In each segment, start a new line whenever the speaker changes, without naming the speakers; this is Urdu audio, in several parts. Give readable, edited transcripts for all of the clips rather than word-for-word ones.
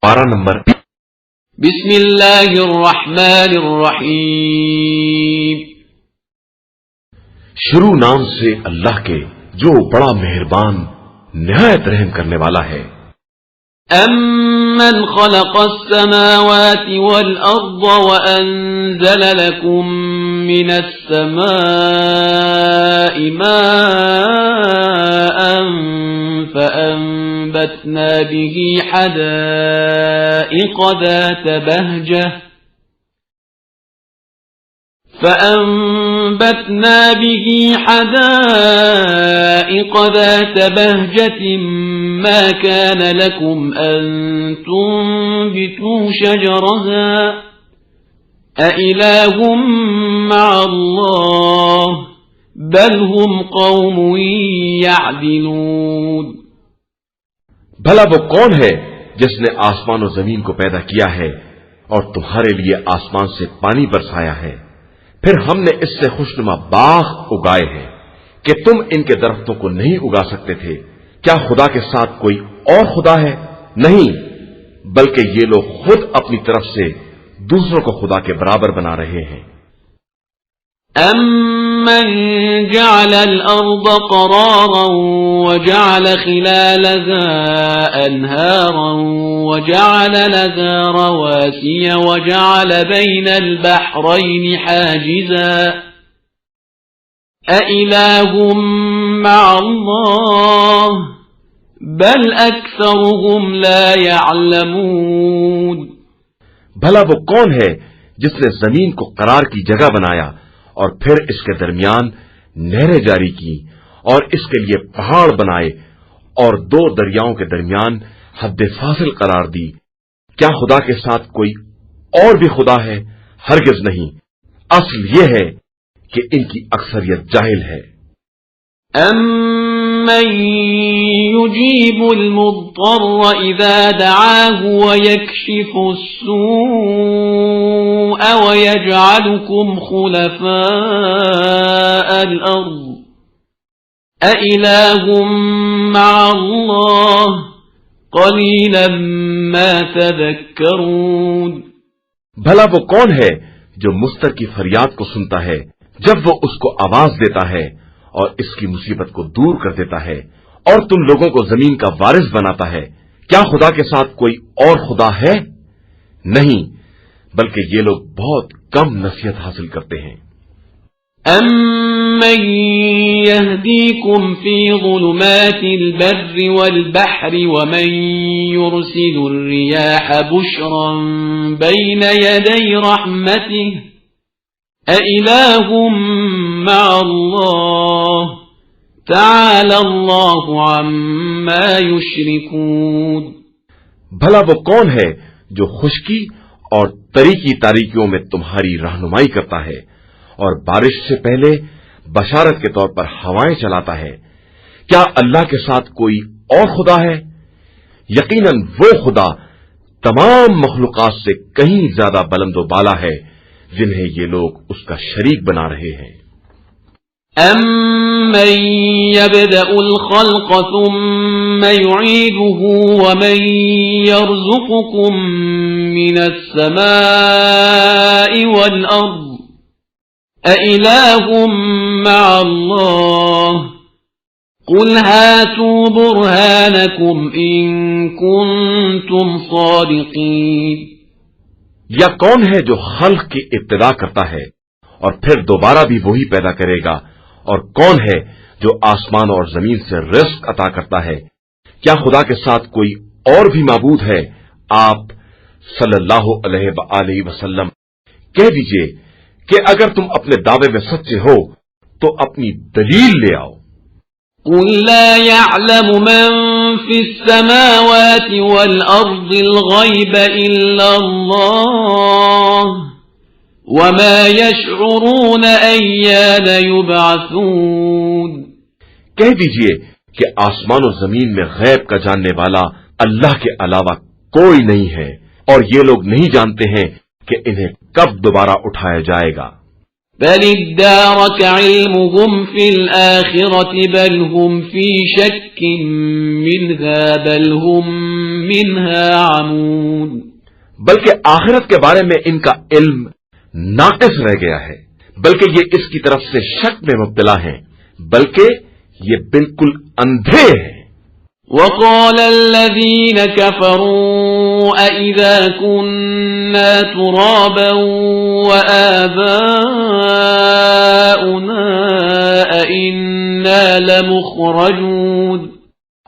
پارہ نمبر
بسم اللہ الرحمن الرحیم
شروع نام سے اللہ کے جو بڑا مہربان نہایت رحم کرنے والا ہے۔
امن خلق السماوات والارض وانزل لكم من السماء ماء فأنبتنا به حدائق ذات بهجة ما كان لكم أن تنبتوا شجرها أإله مع الله بل هم قوم يعدلون۔
بھلا وہ کون ہے جس نے آسمان و زمین کو پیدا کیا ہے اور تمہارے لیے آسمان سے پانی برسایا ہے، پھر ہم نے اس سے خوشنما باغ اگائے ہیں کہ تم ان کے درختوں کو نہیں اگا سکتے تھے۔ کیا خدا کے ساتھ کوئی اور خدا ہے؟ نہیں، بلکہ یہ لوگ خود اپنی طرف سے دوسروں کو خدا کے برابر بنا رہے ہیں۔
أَمَّنْ جَعَلَ الْأَرْضَ قَرَارًا وَجَعَلَ خِلَالَهَا أَنْهَارًا وَجَعَلَ لَهَا رَوَاسِيَ وَجَعَلَ بَيْنَ الْبَحْرَيْنِ حَاجِزًا أَإِلَٰهٌ مَّعَ اللَّهِ بَلْ أَكْثَرُهُمْ لَا يَعْلَمُونَ۔
بھلا وہ کون ہے جس نے زمین کو قرار کی جگہ بنایا اور پھر اس کے درمیان نہریں جاری کی اور اس کے لیے پہاڑ بنائے اور دو دریاؤں کے درمیان حد فاصل قرار دی؟ کیا خدا کے ساتھ کوئی اور بھی خدا ہے؟ ہرگز نہیں، اصل یہ ہے کہ ان کی اکثریت جاہل ہے۔
أَمَّن يُجِيبُ الْمُضْطَرَّ إِذَا دَعَاهُ وَيَكْشِفُ السُّوءَ وَيَجْعَلُكُمْ خُلَفَاءَ الْأَرْضِ أَإِلَٰهٌ مَّعَ اللَّهِ قَلِيلًا مَّا تَذَكَّرُونَ۔
بھلا وہ کون ہے جو مضطر کی فریاد کو سنتا ہے جب وہ اس کو آواز دیتا ہے اور اس کی مصیبت کو دور کر دیتا ہے اور تم لوگوں کو زمین کا وارث بناتا ہے؟ کیا خدا کے ساتھ کوئی اور خدا ہے؟ نہیں، بلکہ یہ لوگ بہت کم نصیحت حاصل کرتے ہیں۔
أَمَّن يَهْدِيكُمْ فِي ظُلُمَاتِ الْبَرِّ وَالْبَحْرِ وَمَن يُرْسِلُ الرِّيَاحَ بُشْرًا بَيْنَ يَدَيْ رَحْمَتِهِ أَإِلَٰهٌ مَّعَ اللَّهِ تَعَالَى اللَّهُ عَمَّا يُشْرِكُونَ۔
بھلا وہ کون ہے جو خشکی اور تری کی تاریکیوں میں تمہاری رہنمائی کرتا ہے اور بارش سے پہلے بشارت کے طور پر ہوائیں چلاتا ہے؟ کیا اللہ کے ساتھ کوئی اور خدا ہے؟ یقیناً وہ خدا تمام مخلوقات سے کہیں زیادہ بلند و بالا ہے جنہیں یہ لوگ اس کا شریک بنا رہے ہیں۔
أَمَّن يَبْدَأُ الْخَلْقَ ثُمَّ يُعِيدُهُ وَمَن يَرْزُقُكُم مِّنَ السَّمَاءِ وَالْأَرْضِ أَإِلَٰهٌ مَّعَ اللَّهِ قُلْ هَاتُوا بُرْهَانَكُمْ إِن كُنتُمْ صَادِقِينَ۔
یا کون ہے جو خلق کی ابتدا کرتا ہے اور پھر دوبارہ بھی وہی پیدا کرے گا؟ اور کون ہے جو آسمان اور زمین سے رزق عطا کرتا ہے؟ کیا خدا کے ساتھ کوئی اور بھی معبود ہے؟ آپ صلی اللہ علیہ وآلہ وسلم کہہ دیجئے کہ اگر تم اپنے دعوے میں سچے ہو تو اپنی دلیل لے آؤ۔
قُل لَّا يَعْلَمُ مَن فِي السَّمَاوَاتِ وَالْأَرْضِ الْغَيْبَ إِلَّا اللَّهُ وَمَا يَشْعُرُونَ أَيَّانَ يُبْعَثُونَ۔
کہہ دیجئے کہ آسمان و زمین میں غیب کا جاننے والا اللہ کے علاوہ کوئی نہیں ہے، اور یہ لوگ نہیں جانتے ہیں کہ انہیں کب دوبارہ اٹھایا جائے گا۔
بل ادارك علمهم في الآخرة بل هم في شك منها بل هم منها عمون.
بلکہ آخرت کے بارے میں ان کا علم ناقص رہ گیا ہے، بلکہ یہ اس کی طرف سے شک میں مبتلا ہیں، بلکہ یہ بالکل اندھے ہیں.
وقال الذين كفروا أئذا كنا ترابا وآباؤنا أئنا لمخرجون.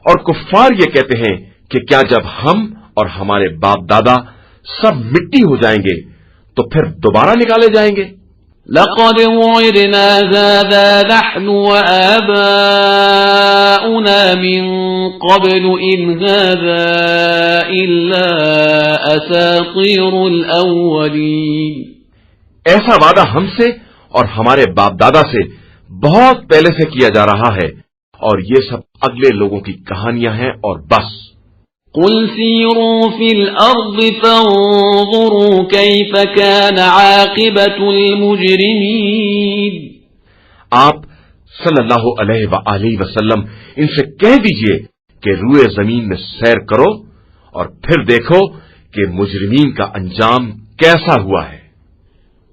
اور کفار یہ کہتے ہیں کہ کیا جب ہم اور ہمارے باپ دادا سب مٹی ہو جائیں گے تو پھر دوبارہ نکالے جائیں گے.
لقد وعدنا هذا نحن وآباؤنا من قبل إن هذا إلا أساطير الأولين.
ایسا وعدہ ہم سے اور ہمارے باپ دادا سے بہت پہلے سے کیا جا رہا ہے، اور یہ سب اگلے لوگوں کی کہانیاں ہیں اور بس.
قل سيروا في الأرض فانظروا كيف كان عاقبة المجرمين.
آپ صلی اللہ علیہ وآلہ وسلم ان سے کہہ دیجئے کہ روئے زمین میں سیر کرو اور پھر دیکھو کہ مجرمین کا انجام کیسا ہوا ہے.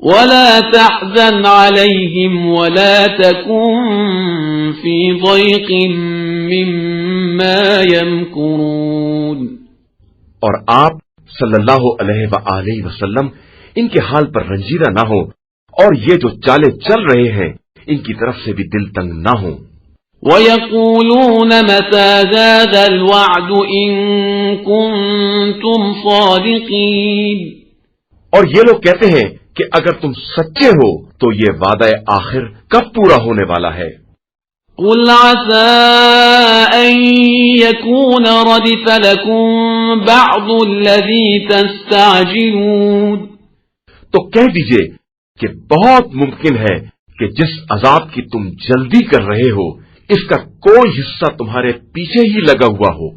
ولا تحزن عليهم ولا تكن في ضيق مما يمكرون.
اور آپ صلی اللہ علیہ وآلہ وسلم ان کے حال پر رنجیدہ نہ ہوں، اور یہ جو چالیں چل رہے ہیں ان کی طرف سے بھی دل تنگ نہ ہوں.
وَيَقُولُونَ مَتَى هَذَا الْوَعْدُ إِن كُنتُمْ صَادِقِينَ.
اور یہ لوگ کہتے ہیں کہ اگر تم سچے ہو تو یہ وعدہ آخر کب پورا ہونے والا ہے.
قُلْ عَسَىٰ أَن يَكُونَ رَدِفَ لَكُم بَعْضُ الَّذِي تَسْتَعْجِلُونَ.
تو کہہ دیجئے کہ بہت ممکن ہے کہ جس عذاب کی تم جلدی کر رہے ہو اس کا کوئی حصہ تمہارے پیچھے ہی لگا ہوا ہو.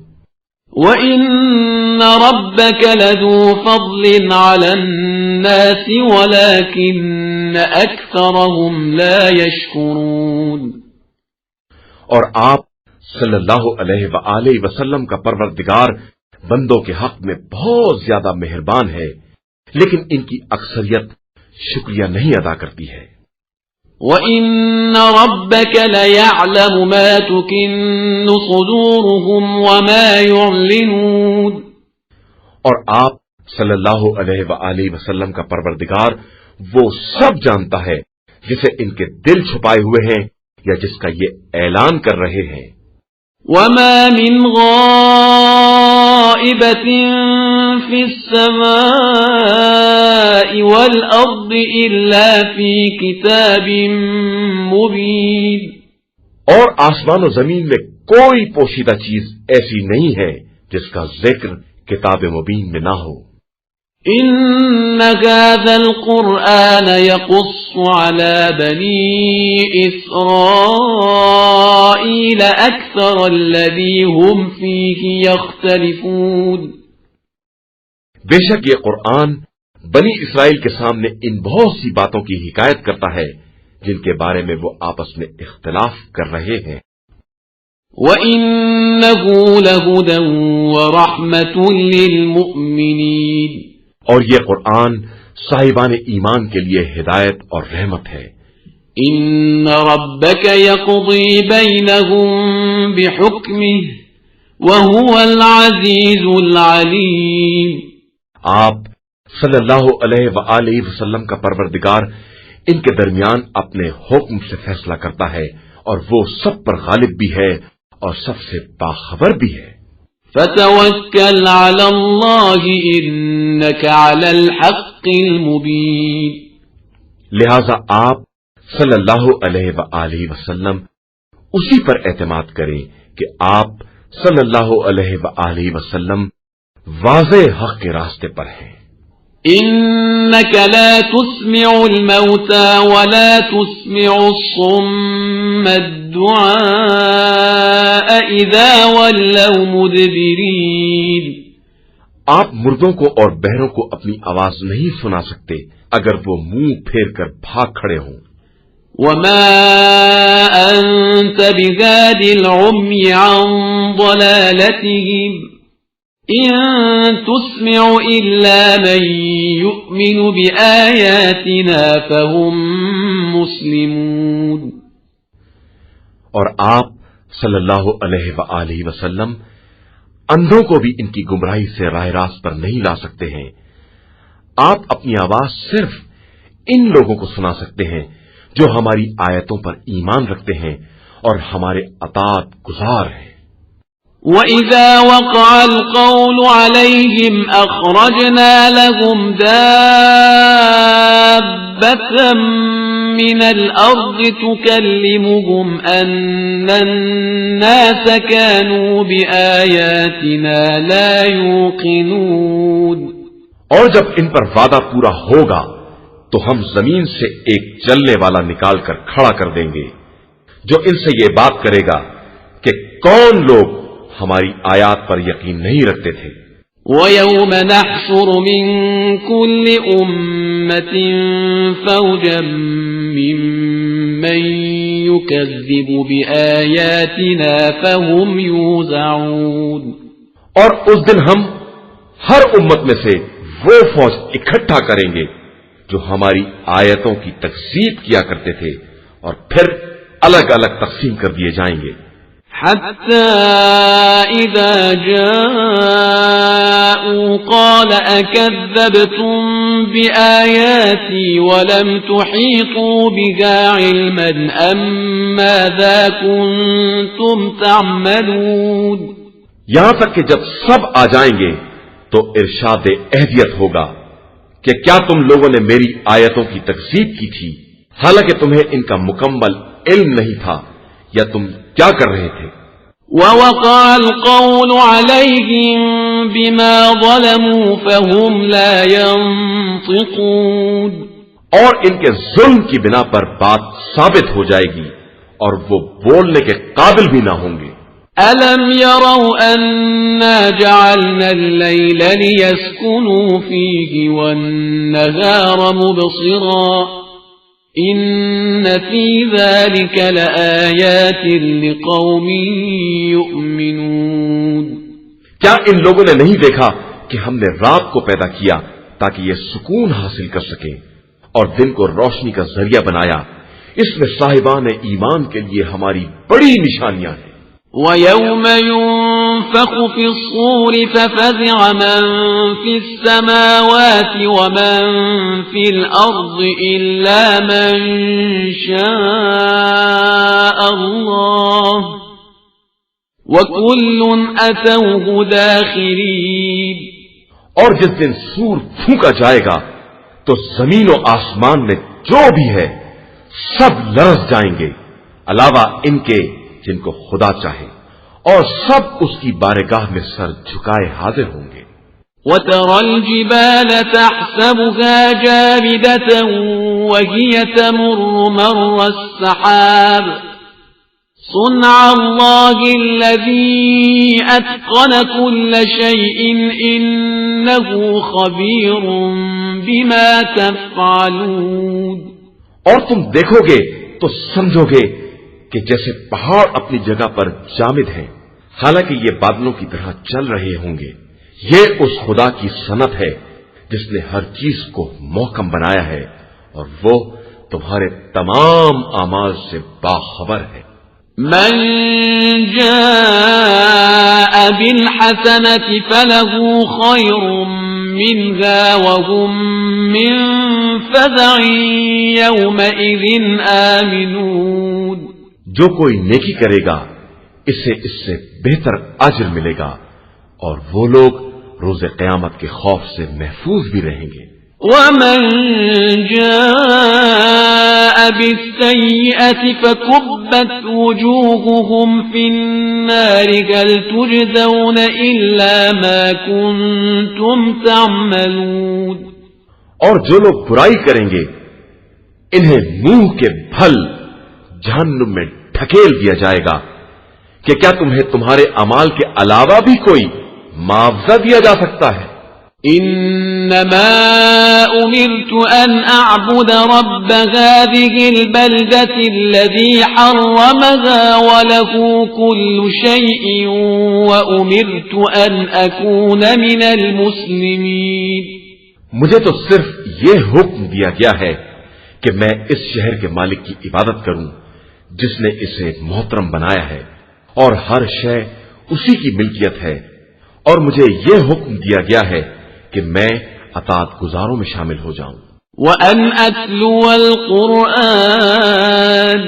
وَإِنَّ رَبَّكَ لَذُو فَضْلٍ عَلَى النَّاسِ وَلَكِنَّ أَكْثَرَهُمْ لَا يَشْكُرُونَ.
اور آپ صلی اللہ علیہ وآلہ وسلم کا پروردگار بندوں کے حق میں بہت زیادہ مہربان ہے، لیکن ان کی اکثریت شکریہ نہیں ادا کرتی ہے.
وَإِنَّ رَبَّكَ لَيَعْلَمُ مَا تُكِنُّ صُدُورُهُمْ وَمَا يُعْلِنُونَ.
اور آپ صلی اللہ علیہ وآلہ وسلم کا پروردگار وہ سب جانتا ہے جسے ان کے دل چھپائے ہوئے ہیں یا جس کا یہ اعلان کر رہے ہیں.
وَمَا مِنْ غَائِبَةٍ فِي السَّمَاءِ وَالْأَرْضِ إِلَّا فِي كِتَابٍ مُبِينٍ. اور
آسمان و زمین میں کوئی پوشیدہ چیز ایسی نہیں ہے جس کا ذکر کتاب مبین میں نہ ہو.
إِنَّ هَذَا الْقُرْآنَ يَقُصُّ عَلَى بَنِي إِسْرَائِيلَ أَكْثَرَ الَّذِي هُمْ فِيهِ يَخْتَلِفُونَ.
بے شک یہ قرآن بنی اسرائیل کے سامنے ان بہت سی باتوں کی حکایت کرتا ہے جن کے بارے میں وہ آپس میں اختلاف کر رہے ہیں.
وَإِنَّهُ لَهُدًى وَرَحْمَةٌ لِّلْمُؤْمِنِينَ.
اور یہ قرآن صاحبان ایمان کے لیے ہدایت اور رحمت ہے.
إِنَّ رَبَّكَ يَقْضِي بَيْنَهُم بِحُكْمِهِ وَهُوَ الْعَزِيزُ الْعَلِيمُ.
آپ صلی اللہ علیہ وآلہ وسلم کا پروردگار ان کے درمیان اپنے حکم سے فیصلہ کرتا ہے اور وہ سب پر غالب بھی ہے اور سب سے باخبر بھی ہے.
فَتَوَكَّلْ عَلَى اللَّهِ إِنَّكَ عَلَى الْحَقِّ الْمُبِينِ.
لہذا آپ صلی اللہ علیہ وآلہ وسلم اسی پر اعتماد کریں کہ آپ صلی اللہ علیہ وآلہ وسلم واضح حق کے راستے پر ہیں.
إِنَّكَ لَا تُسْمِعُ الْمَوْتَى وَلَا تُسْمِعُ الصُّمَّ الدُّعَاءَ إِذَا وَلَّوْا مُدْبِرِينَ.
آپ مردوں کو اور بہروں کو اپنی آواز نہیں سنا سکتے اگر وہ منہ پھیر کر بھاگ کھڑے ہوں.
وما أنت بهاد العمي عن ضلالتهم إن تسمع إلا من يؤمن بآياتنا فهم مسلمون۔
اور آپ صلی اللہ علیہ وآلہ وسلم اندھوں کو بھی ان کی گمراہی سے راہ راست پر نہیں لا سکتے ہیں۔ آپ اپنی آواز صرف ان لوگوں کو سنا سکتے ہیں جو ہماری آیتوں پر ایمان رکھتے ہیں اور ہمارے اطاعت گزار ہیں۔
وَإِذَا وَقَعَ الْقَوْلُ عَلَيْهِمْ أَخْرَجْنَا لَهُمْ دَابَّةً مِّنَ الْأَرْضِ تُكَلِّمُهُمْ أَنَّ النَّاسَ كَانُوا بِآيَاتِنَا لَا يُوقِنُونَ۔
اور جب ان پر وعدہ پورا ہوگا تو ہم زمین سے ایک چلنے والا نکال کر کھڑا کر دیں گے جو ان سے یہ بات کرے گا کہ کون لوگ ہماری آیات پر یقین نہیں رکھتے تھے۔
وَيَوْمَ نَحْشُرُ مِنْ كُلِّ أُمَّةٍ فَوْجًا مِّمَّن يُكَذِّبُ بِآيَاتِنَا فَهُمْ يُوزَعُونَ۔
اور اس دن ہم ہر امت میں سے وہ فوج اکٹھا کریں گے جو ہماری آیتوں کی تکذیب کیا کرتے تھے اور پھر الگ الگ تقسیم کر دیے جائیں گے۔
حتى إذا جاءوا قال أكذبتم بآياتي ولم تحيطوا بها علما أم ماذا كنتم تعملون۔
یہاں تک کہ جب سب آ جائیں گے تو ارشاد اہدیت ہوگا کہ کیا تم لوگوں نے میری آیتوں کی تکذیب کی تھی حالانکہ تمہیں ان کا مکمل علم نہیں تھا، یا تم کیا کر رہے تھے؟
وَوَقَعَ الْقَوْلُ عَلَيْهِمْ بِمَا ظَلَمُوا فَهُمْ لَا يَنطِقُونَ۔
اور ان کے ظلم کی بنا پر بات ثابت ہو جائے گی اور وہ بولنے کے قابل بھی نہ ہوں گے۔
أَلَمْ يَرَوْا أَنَّا جَعَلْنَا اللَّيْلَ لِيَسْكُنُوا فِيهِ وَالنَّهَارَ مُبْصِرًا إِنَّ فِي ذَلِكَ لَآيَاتٍ لِقَوْمٍ يُؤْمِنُونَ۔
کیا ان لوگوں نے نہیں دیکھا کہ ہم نے رات کو پیدا کیا تاکہ یہ سکون حاصل کر سکیں اور دن کو روشنی کا ذریعہ بنایا؟ اس میں صاحبان ایمان کے لیے ہماری بڑی نشانیاں ہیں۔
وَيَوْمَ يُنفَخُ فِي الصُّورِ فَفَزِعَ مَن فِي السَّمَاوَاتِ وَمَن فِي الْأَرْضِ إِلَّا مَن شَاءَ اللَّهُ وَكُلٌّ أَتَوْهُ دَاخِرِينَ۔
اور جس دن سور پھونکا جائے گا تو زمین و آسمان میں جو بھی ہے سب لرز جائیں گے علاوہ ان کے جن کو خدا چاہے، اور سب اس کی بارگاہ میں سر جھکائے حاضر ہوں گے۔
وَتَرَى الْجِبَالَ تَحْسَبُهَا جَامِدَةً وَهِيَ تَمُرُّ مَرَّ السَّحَابِ صُنْعَ اللَّهِ الَّذِي أَتْقَنَ كُلَّ شَيْءٍ إِنَّهُ خَبِيرٌ بِمَا تَفْعَلُونَ۔
اور تم دیکھو گے تو سمجھو گے کہ جیسے پہاڑ اپنی جگہ پر جامد ہیں حالانکہ یہ بادلوں کی طرح چل رہے ہوں گے۔ یہ اس خدا کی صنعت ہے جس نے ہر چیز کو محکم بنایا ہے اور وہ تمہارے تمام اعمال سے باخبر ہے۔
من جاء بالحسنة فله خير منها وهم من فزع يومئذ آمنون۔
جو کوئی نیکی کرے گا اسے اس سے بہتر اجر ملے گا اور وہ لوگ روز قیامت کے خوف سے محفوظ بھی رہیں گے۔
وَمَن جَاءَ بِالسَّيِّئَةِ فَكُبَّتْ وُجُوهُهُمْ فِي النَّارِ هَلْ تُجْزَوْنَ إِلَّا مَا كُنتُمْ تَعْمَلُونَ۔
اور جو لوگ برائی کریں گے انہیں منہ کے پھل جہنم میں ڈھکیل دیا جائے گا کہ کیا تمہیں تمہارے اعمال کے علاوہ بھی کوئی معاوضہ دیا جا سکتا ہے؟
إنما أمرت أن أعبد رب هذه البلدة الذي حرمها وله كل شيء وأمرت أن أكون من المسلمين.
مجھے تو صرف یہ حکم دیا گیا ہے کہ میں اس شہر کے مالک کی عبادت کروں جس نے اسے محترم بنایا ہے اور ہر شے اسی کی ملکیت ہے، اور مجھے یہ حکم دیا گیا ہے کہ میں اطاعت گزاروں میں شامل ہو جاؤں.
وَأَنْ أَتْلُوَ الْقُرْآنَ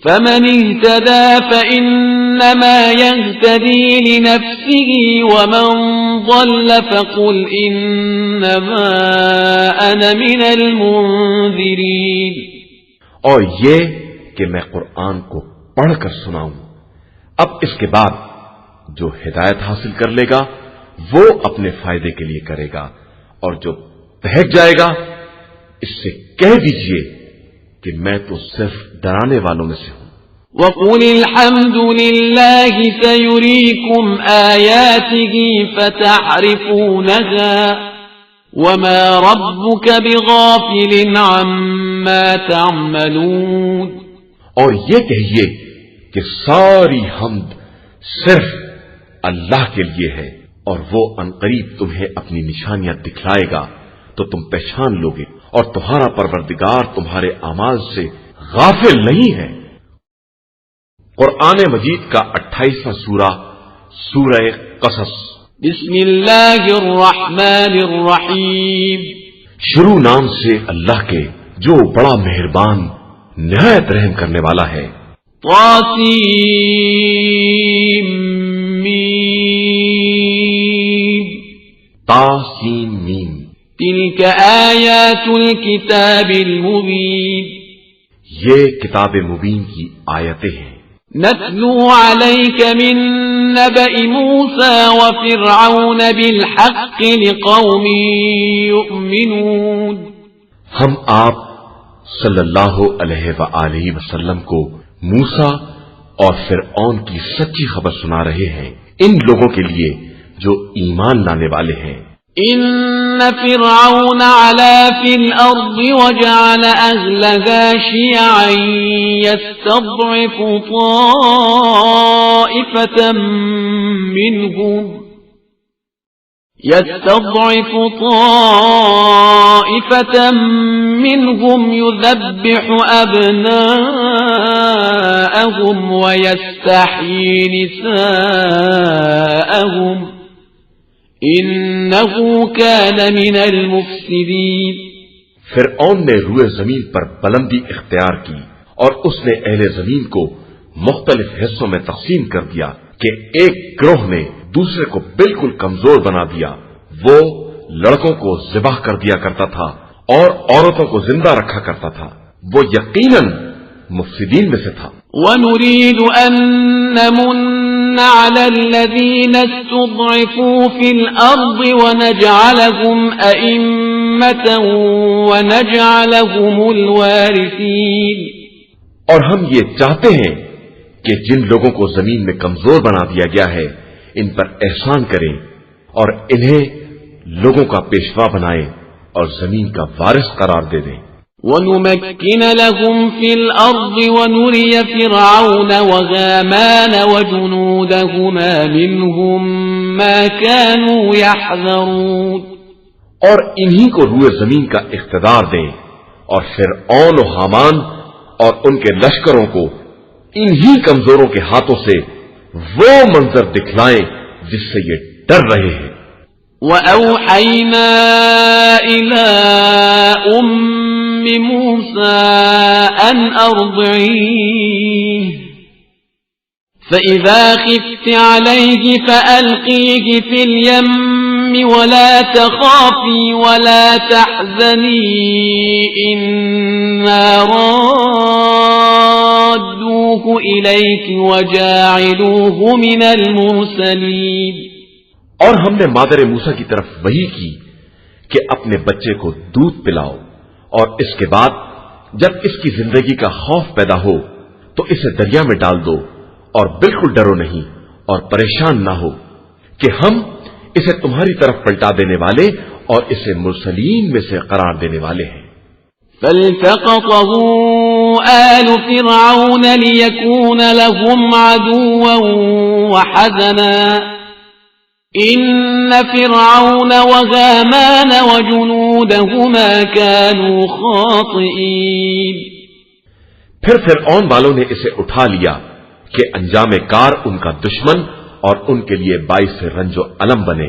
فَمَنِ اهْتَدَى فَإِنَّمَا يَهْتَدِي لِنَفْسِهِ وَمَنْ ضَلَّ فَقُلْ إِنَّمَا أَنَا مِنَ الْمُنذِرِينَ.
اور یہ کہ میں قرآن کو پڑھ کر سناؤں. اب اس کے بعد جو ہدایت حاصل کر لے گا وہ اپنے فائدے کے لیے کرے گا، اور جو بہک جائے گا اس سے کہہ دیجئے کہ میں تو صرف ڈرانے والوں میں سے ہوں.
وَقُلِ الْحَمْدُ لِلَّهِ سَيُرِيكُمْ آيَاتِهِ فَتَعْرِفُونَهَا وَمَا رَبُّكَ بِغَافِلٍ عَمَّا تَعْمَلُونَ.
اور یہ کہیے کہ ساری حمد صرف اللہ کے لیے ہے، اور وہ عنقریب تمہیں اپنی نشانیاں دکھلائے گا تو تم پہچان لوگے، اور تمہارا پروردگار تمہارے اعمال سے غافل نہیں ہے. قرآن مجید کا 28واں سورہ سورہ قصص.
بسم اللہ الرحمن الرحیم.
شروع نام سے اللہ کے جو بڑا مہربان نہایت رحم کرنے والا ہے.
طاسیم میم.
طاسیم میم.
تلک آیات الکتاب المبین.
یہ کتاب مبین کی آیتیں ہیں.
نتلو علیک من نبأ موسیٰ وفرعون بالحق لقوم یؤمنون.
ہم آپ صلی اللہ علیہ وآلہ وسلم کو موسیٰ اور فرعون کی سچی خبر سنا رہے ہیں ان لوگوں کے لیے جو ایمان لانے والے ہیں.
ان فرعون علا فی الارض وجعل اہلها شیعا یستضعف طائفة منهم يذبح أبناءهم ويستحيي نساءهم إنه كان من المفسدين.
فرعون نے روئے زمین پر بلندی اختیار کی اور اس نے اہل زمین کو مختلف حصوں میں تقسیم کر دیا کہ ایک گروہ نے دوسرے کو بالکل کمزور بنا دیا. وہ لڑکوں کو ذبح کر دیا کرتا تھا اور عورتوں کو زندہ رکھا کرتا تھا. وہ یقیناً مفسدین میں سے تھا.
وَنُرِيدُ أَن نَّمُنَّ عَلَى الَّذِينَ اسْتُضْعِفُوا فِي الْأَرْضِ وَنَجْعَلَهُمْ أَئِمَّةً وَنَجْعَلَهُمُ الْوَارِثِينَ.
اور ہم یہ چاہتے ہیں کہ جن لوگوں کو زمین میں کمزور بنا دیا گیا ہے ان پر احسان کریں اور انہیں لوگوں کا پیشوا بنائیں اور زمین کا وارث قرار دے دیں.
وَنُمَكِّنَ لَهُمْ فِي الْأَرْضِ وَنُرِيَ فِرْعَوْنَ وَهَامَانَ وَجُنُودَهُمَا مِنْهُمْ مَا كَانُوا يَحْذَرُونَ.
اور انہی کو روئے زمین کا اقتدار دیں اور فرعون و حامان اور ان کے لشکروں کو انہی کمزوروں کے ہاتھوں سے وہ منظر دکھلائیں جس سے یہ ڈر رہے ہیں.
وَأَوْحَيْنَا إِلَىٰ أُمِّ مُوسَىٰ أَنْ أَرْضِعِيهِ فَإِذَا خِفْتِ عَلَيْهِ فَأَلْقِيهِ فِي الْيَمِّ وَلَا تَخَافِي وَلَا تَحْزَنِي إِنَّا رَادُّوهُ إِلَيْكِ وَجَاعِلُوهُ مِنَ الْمُرْسَلِينَ.
اور ہم نے مادر موسیٰ کی طرف وحی کی کہ اپنے بچے کو دودھ پلاؤ اور اس کے بعد جب اس کی زندگی کا خوف پیدا ہو تو اسے دریا میں ڈال دو اور بالکل ڈرو نہیں اور پریشان نہ ہو کہ ہم اسے تمہاری طرف پلٹا دینے والے اور اسے مرسلین میں سے قرار دینے والے ہیں۔
فالتقطه آل فرعون ليكون لهم عدوا وحزنا إن فرعون وهامان وجنودهما كانوا خاطئين۔
پھر فرعون والوں نے اسے اٹھا لیا کہ انجام کار ان کا دشمن اور ان کے لیے باعث رنج و الم بنے۔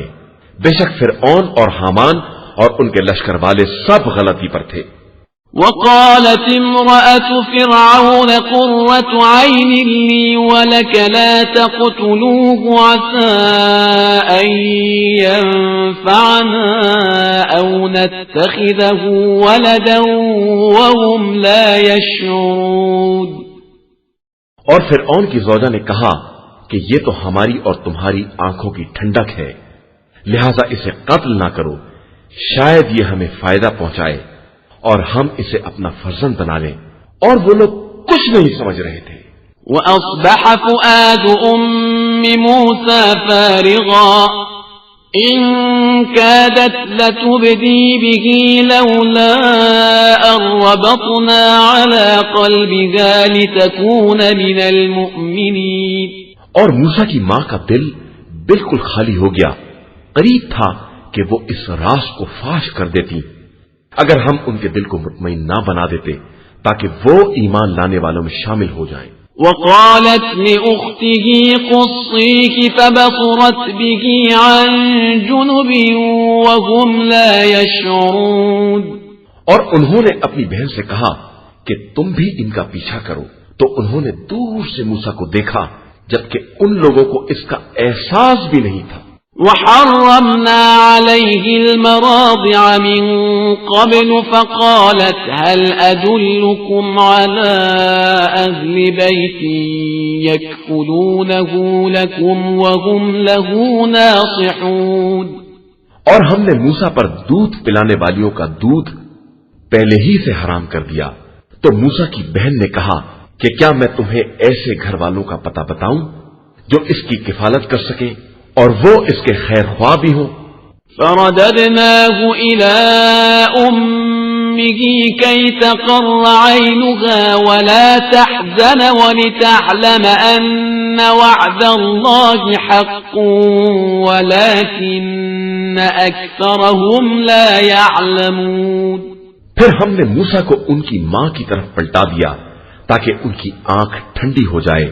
بے شک فرعون اور حامان اور ان کے لشکر والے سب غلطی پر تھے۔
وقالت امرأة فرعون قرة عين لي ولك لا تقتلوه عسى أن ينفعنا أو نتخذه ولدا وهم لا يشعرون۔
اور فرعون کی زوجہ نے کہا کہ یہ تو ہماری اور تمہاری آنکھوں کی ٹھنڈک ہے، لہذا اسے قتل نہ کرو، شاید یہ ہمیں فائدہ پہنچائے اور ہم اسے اپنا فرزند بنا لیں۔ اور وہ لوگ کچھ نہیں سمجھ رہے تھے۔
وَأَصْبَحَ فُؤَادُ أُمِّ مُوسَى فَارِغًا إِن كَادَتْ لَتُبْدِي بِهِ لَوْلَا أَن رَّبَطْنَا عَلَى قَلْبِهَا لِتَكُونَ مِنَ الْمُؤْمِنِينَ۔
اور موسیٰ کی ماں کا دل بالکل خالی ہو گیا، قریب تھا کہ وہ اس راز کو فاش کر دیتی اگر ہم ان کے دل کو مطمئن نہ بنا دیتے تاکہ وہ ایمان لانے والوں میں شامل ہو جائیں۔
وقالت لأخته قصيه فبصرت به عن جنب وهم لا يشعرون۔
اور انہوں نے اپنی بہن سے کہا کہ تم بھی ان کا پیچھا کرو، تو انہوں نے دور سے موسیٰ کو دیکھا جبکہ ان لوگوں کو اس کا احساس بھی نہیں تھا۔
وحرمنا عليه المراضع من قبل فقالت هل أدلكم على أهل بيت يكفلونه لكم وهم له ناصحون۔
اور ہم نے موسیٰ پر دودھ پلانے والیوں کا دودھ پہلے ہی سے حرام کر دیا، تو موسیٰ کی بہن نے کہا کہ کیا میں تمہیں ایسے گھر والوں کا پتہ بتاؤں جو اس کی کفالت کر سکیں اور وہ اس کے خیر خواہ بھی ہوں۔
فرددناه إلى أمه كي تقر عينها ولا تحزن ولتعلم أن وعد الله حق ولكن أكثرهم لا يعلمون۔
پھر ہم نے موسیٰ کو ان کی ماں کی طرف پلٹا دیا تاکہ ان کی آنکھ ٹھنڈی ہو جائے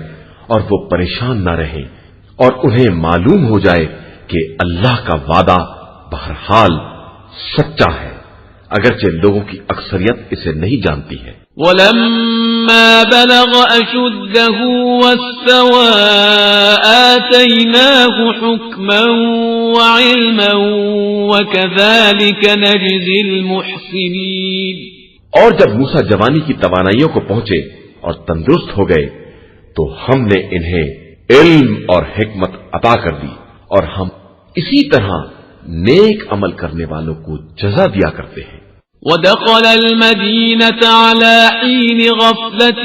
اور وہ پریشان نہ رہیں اور انہیں معلوم ہو جائے کہ اللہ کا وعدہ بہرحال سچا ہے، اگرچہ لوگوں کی اکثریت اسے نہیں جانتی ہے۔
وَلَمَّا بَلَغَ أَشُدَّهُ وَاسْتَوَى آتَيْنَاهُ حُكْمًا وَعِلْمًا وَكَذَلِكَ نَجْزِي الْمُحْسِنِينَ۔
اور جب موسیٰ جوانی کی توانائیوں کو پہنچے اور تندرست ہو گئے تو ہم نے انہیں علم اور حکمت عطا کر دی، اور ہم اسی طرح نیک عمل کرنے والوں کو جزا دیا کرتے ہیں۔
وَدَخَلَ الْمَدِينَةَ عَلَى حِينِ غَفْلَةٍ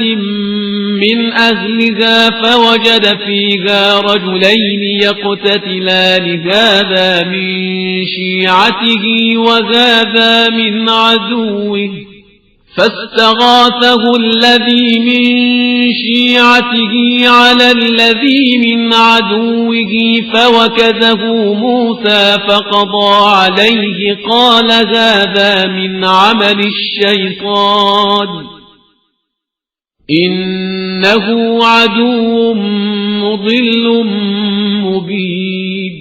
مِّنْ أَهْلِهَا فَوَجَدَ فِيهَا رَجُلَيْنِ يَقْتَتِلَانِ هَذَا مِنْ شِيعَتِهِ وَهَذَا مِنْ عَدُوِّهِ فاستغاثه الذي من شيعته على الذي من عدوه فوكزه موسى فقضى عليه قال هذا من عمل الشيطان إنه عدو مضل مبين۔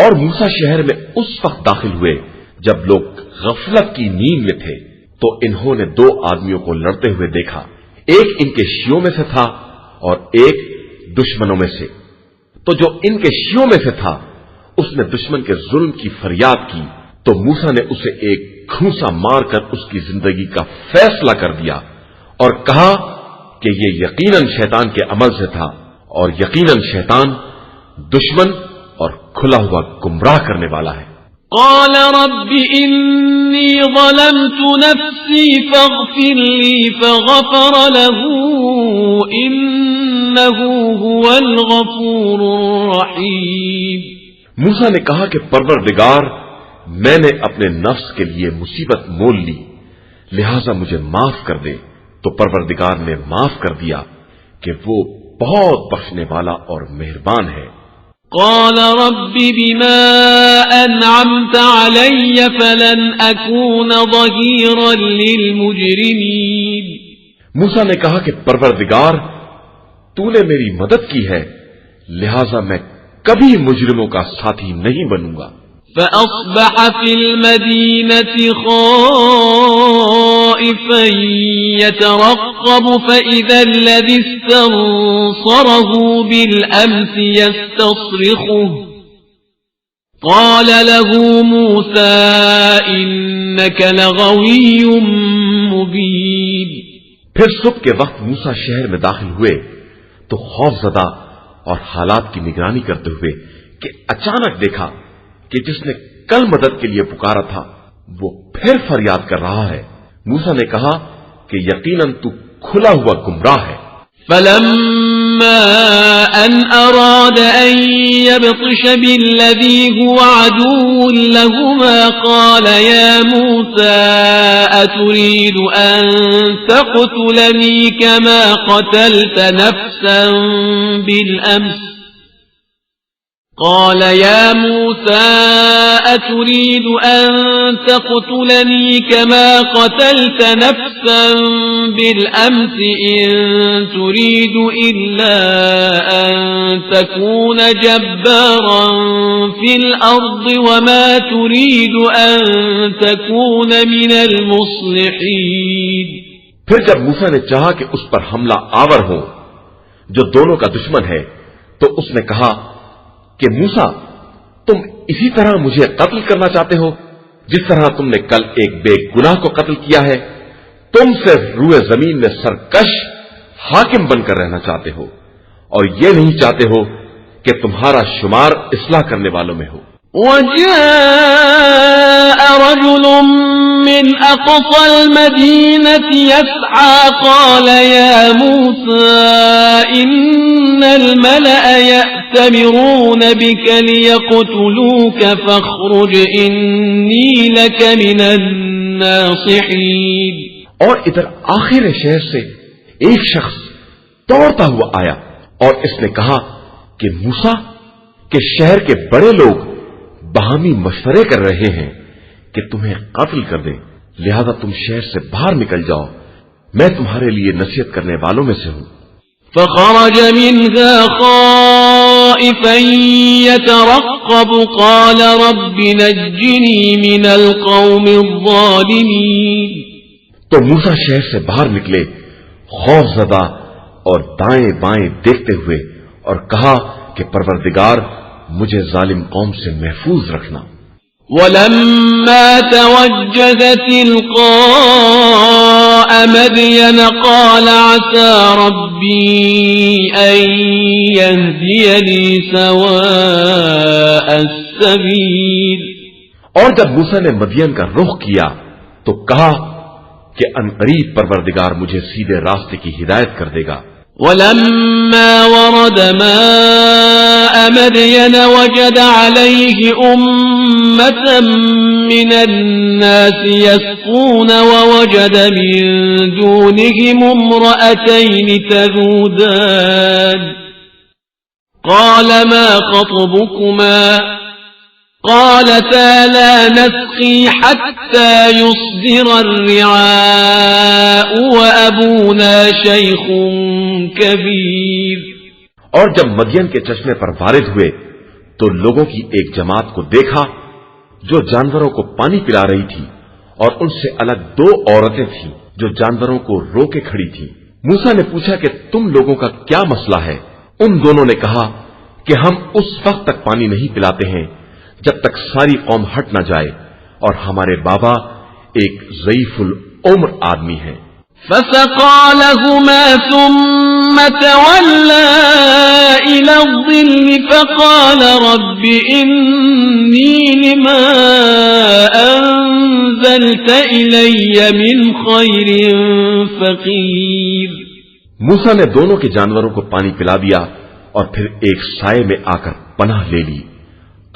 اور موسیٰ شہر میں اس وقت داخل ہوئے جب لوگ غفلت کی نیند میں تھے، تو انہوں نے دو آدمیوں کو لڑتے ہوئے دیکھا، ایک ان کے شیعوں میں سے تھا اور ایک دشمنوں میں سے۔ تو جو ان کے شیعوں میں سے تھا اس نے دشمن کے ظلم کی فریاد کی، تو موسیٰ نے اسے ایک گھونسا مار کر اس کی زندگی کا فیصلہ کر دیا اور کہا کہ یہ یقیناً شیطان کے عمل سے تھا، اور یقیناً شیطان دشمن اور کھلا ہوا گمراہ کرنے والا ہے۔
قال رب إني ظلمت نفسي فاغفر لي فغفر له إنه هو الغفور الرحيم۔
موسیٰ نے کہا کہ پروردگار، میں نے اپنے نفس کے لیے مصیبت مول لی، لہذا مجھے معاف کر دے۔ تو پروردگار نے معاف کر دیا کہ وہ بہت بخشنے والا اور مہربان ہے۔
قال رب بما أنعمت علي فلن أكون ظهيرا للمجرمين۔
موسیٰ نے کہا کہ پروردگار، تو نے میری مدد کی ہے، لہذا میں کبھی مجرموں کا ساتھی نہیں بنوں گا۔
فأصبح في المدينة خائفا يترقب فإذا الذي استنصره بالأمس يستصرخه قال له موسى إنك لغوي مبين۔
پھر صبح کے وقت موسیٰ شہر میں داخل ہوئے تو خوف زدہ اور حالات کی نگرانی کرتے ہوئے کہ اچانک دیکھا کہ جس نے کل مدد کے لیے پکارا تھا وہ پھر فریاد کر رہا ہے۔ موسیٰ نے کہا کہ یقیناً تو کھلا ہوا گمراہ ہے۔
فلما أن أراد أن يبطش بالذي هو عدو لهما قال يا موسى أتريد أن تقتلني كما قتلت نفسا بالأمس قال يا موسى أتريد أن تقتلني كما قتلت نفسا بالأمس إن تريد إلا أن تكون جبارا في الأرض وما تريد أن تكون من المصلحين۔
پھر جب موسیٰ نے چاہا کہ اس پر حملہ آور ہو جو دونوں کا دشمن ہے تو اس نے کہا کہ موسیٰ، تم اسی طرح مجھے قتل کرنا چاہتے ہو جس طرح تم نے کل ایک بے گناہ کو قتل کیا ہے۔ تم صرف روئے زمین میں سرکش حاکم بن کر رہنا چاہتے ہو اور یہ نہیں چاہتے ہو کہ تمہارا شمار اصلاح کرنے والوں میں ہو۔
وجاء رجل من أقصى المدينة يسعى قال يا موسى إن الملأ يأتمرون بك ليقتلوك فاخرج إني لك من الناصحين۔
اور ادھر آخر شہر سے ایک شخص دوڑتا ہوا آیا اور اس نے کہا کہ موسیٰ کہ شہر کے بڑے لوگ باہمی مشورے کر رہے ہیں کہ تمہیں قتل کر دیں، لہذا تم شہر سے باہر نکل جاؤ، میں تمہارے لیے نصیحت کرنے والوں میں سے ہوں۔
فخرج منها خائفا يترقب قال رب نجني من القوم الظالمين۔
تو موسیٰ شہر سے باہر نکلے خوف زدہ اور دائیں بائیں دیکھتے ہوئے اور کہا کہ پروردگار مجھے ظالم قوم سے محفوظ رکھنا۔
ولما توجه تلقاء مدين قال عسى ربي أن يهديني سواء السبيل۔
اور جب موسیٰ نے مدین کا رخ کیا تو کہا کہ عنقریب پروردگار مجھے سیدھے راستے کی ہدایت کر دے گا۔
ولما ورد ماء مدين وجد عليه أمة من الناس يسقون ووجد من دونهم امرأتين تذودان قال ما خطبكما قالتا لا نسقي حتى يصدر الرعاء وأبونا شيخ كبير۔
اور جب مدین کے چشمے پر وارد ہوئے تو لوگوں کی ایک جماعت کو دیکھا جو جانوروں کو پانی پلا رہی تھی اور ان سے الگ دو عورتیں تھیں جو جانوروں کو روکے کھڑی تھیں۔ موسیٰ نے پوچھا کہ تم لوگوں کا کیا مسئلہ ہے؟ ان دونوں نے کہا کہ ہم اس وقت تک پانی نہیں پلاتے ہیں جب تک ساری قوم ہٹ نہ جائے اور ہمارے بابا ایک ضعیف العمر آدمی ہیں۔
فسقى لهما ثم تولى إلى الظل فقال رب إني لما أنزلت إلي من خير فقير۔
موسیٰ نے دونوں کے جانوروں کو پانی پلا دیا اور پھر ایک سائے میں آ کر پناہ لے لی۔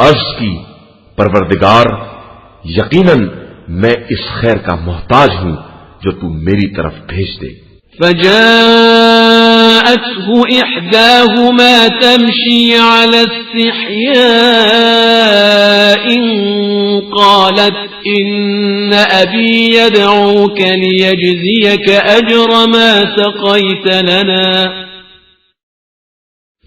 عرض کی پروردگار یقیناً میں اس خیر کا محتاج ہوں جو تو میری طرف بھیج دے۔
فجاءته إحداهما تمشي على استحياء قالت إن أبي يدعوك ليجزيك أجر ما سقيت لنا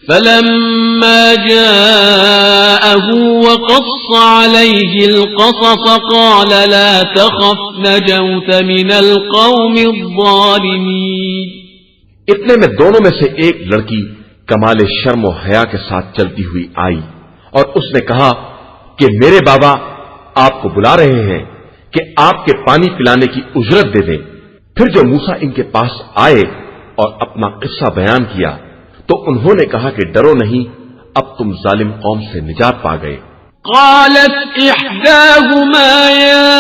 فلما جاءه وقص عليه القصص قال لا تخف نجوت من القوم الظالمين۔
اتنے میں دونوں میں سے ایک لڑکی کمال شرم و حیا کے ساتھ چلتی ہوئی آئی اور اس نے کہا کہ میرے بابا آپ کو بلا رہے ہیں کہ آپ کے پانی پلانے کی اجرت دے دیں۔ پھر جو موسیٰ ان کے پاس آئے اور اپنا قصہ بیان کیا تو انہوں نے کہا کہ ڈرو نہیں، اب تم ظالم قوم سے نجات پا گئے۔
قالت إحداهما يا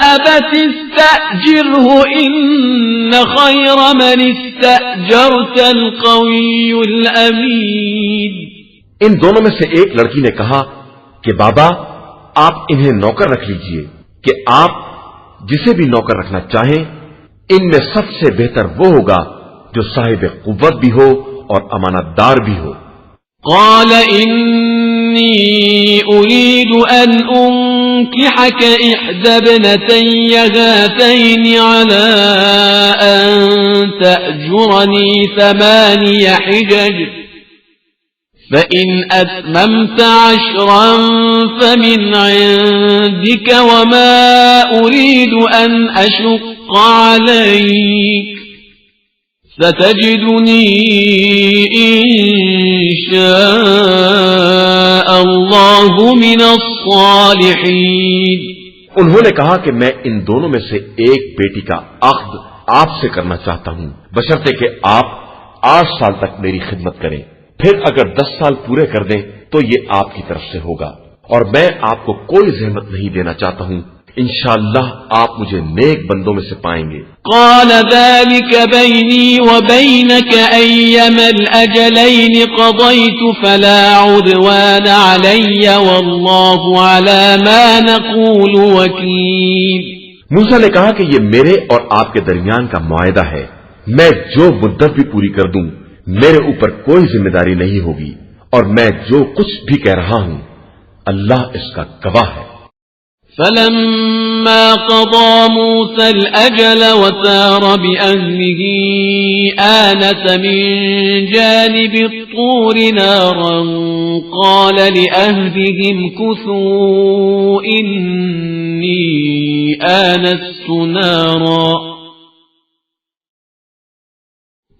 أبت استأجره إن خير من استأجرت القوي الأمين۔
ان دونوں میں سے ایک لڑکی نے کہا کہ بابا آپ انہیں نوکر رکھ لیجئے کہ آپ جسے بھی نوکر رکھنا چاہیں ان میں سب سے بہتر وہ ہوگا جو صاحب قوت بھی ہو اور امانت دار بھی ہو۔
قال إني أريد أن أنكحك إحدى ابنتي هاتين على أن تأجرني 8 حجج فإن أتممت 10 فمن عندك وما أريد أن أشق عليك ستجدني إن شاء الله من الصالحين۔
انہوں نے کہا کہ میں ان دونوں میں سے ایک بیٹی کا عقد آپ سے کرنا چاہتا ہوں بشرطے کہ آپ 8 سال تک میری خدمت کریں، پھر اگر 10 سال پورے کر دیں تو یہ آپ کی طرف سے ہوگا، اور میں آپ کو کوئی زحمت نہیں دینا چاہتا ہوں، انشاءاللہ آپ مجھے نیک بندوں میں سے پائیں گے۔
قال ذلك بيني وبينك أيما الأجلين قضيت فلا عدوان علي والله على ما نقول وكيل۔
موسیٰ نے کہا کہ یہ میرے اور آپ کے درمیان کا معاہدہ ہے، میں جو مدت بھی پوری کر دوں میرے اوپر کوئی ذمہ داری نہیں ہوگی، اور میں جو کچھ بھی کہہ رہا ہوں اللہ اس کا گواہ ہے۔
فلما قضى موسى الأجل وسار بأهله آنس من جانب الطور نارا قال لأهلهم كثوا إني آنست نارا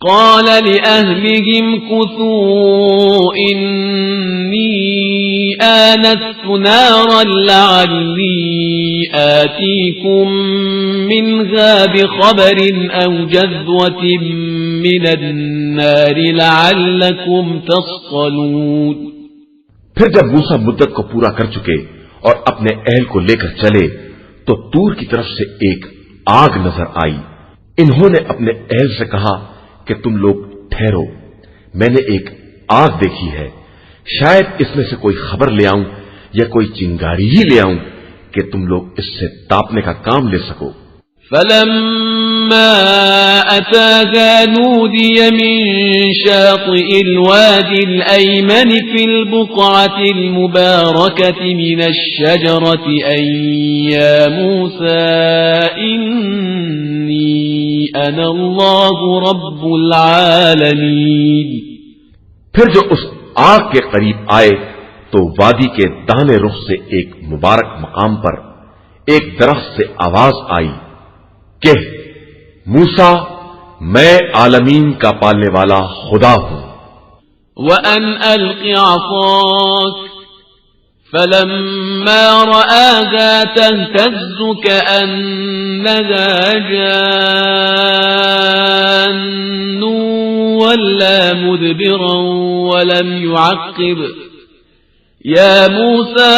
قال لأهلهم كثوا إني آنست نارا لعلي آتيكم منها بخبر أو جذوة من النار لعلكم تصطلون۔
پھر جب موسیٰ مدت کو پورا کر چکے اور اپنے اہل کو لے کر چلے تو طور کی طرف سے ایک آگ نظر آئی۔ انہوں نے اپنے اہل سے کہا کہ تم لوگ ٹھہرو، میں نے ایک آگ دیکھی ہے، شاید اس میں سے کوئی خبر لے آؤں یا کوئی چنگاری ہی لے آؤں کہ تم لوگ اس سے تاپنے کا کام لے سکو۔
فلما أتاها نودي من شاطئ الوادي الأيمن في البقعة المباركة من الشجرة أن يا موسى إني أنا الله رب العالمين۔
پھر جو اس آگ کے قریب آئے تو وادی کے داہنے رخ سے ایک مبارک مقام پر ایک درخت سے آواز آئی کہ موسیٰ میں عالمین کا پالنے والا خدا ہوں۔
وَأَنْ أَلْقِ عَصَاكَ فَلَمَّا رَآهَا تَهْتَزُّ كَأَنَّهَا جَانٌّ وَلَّى مُدْبِرًا وَلَمْ يُعَقِّبْ يَا مُوسَى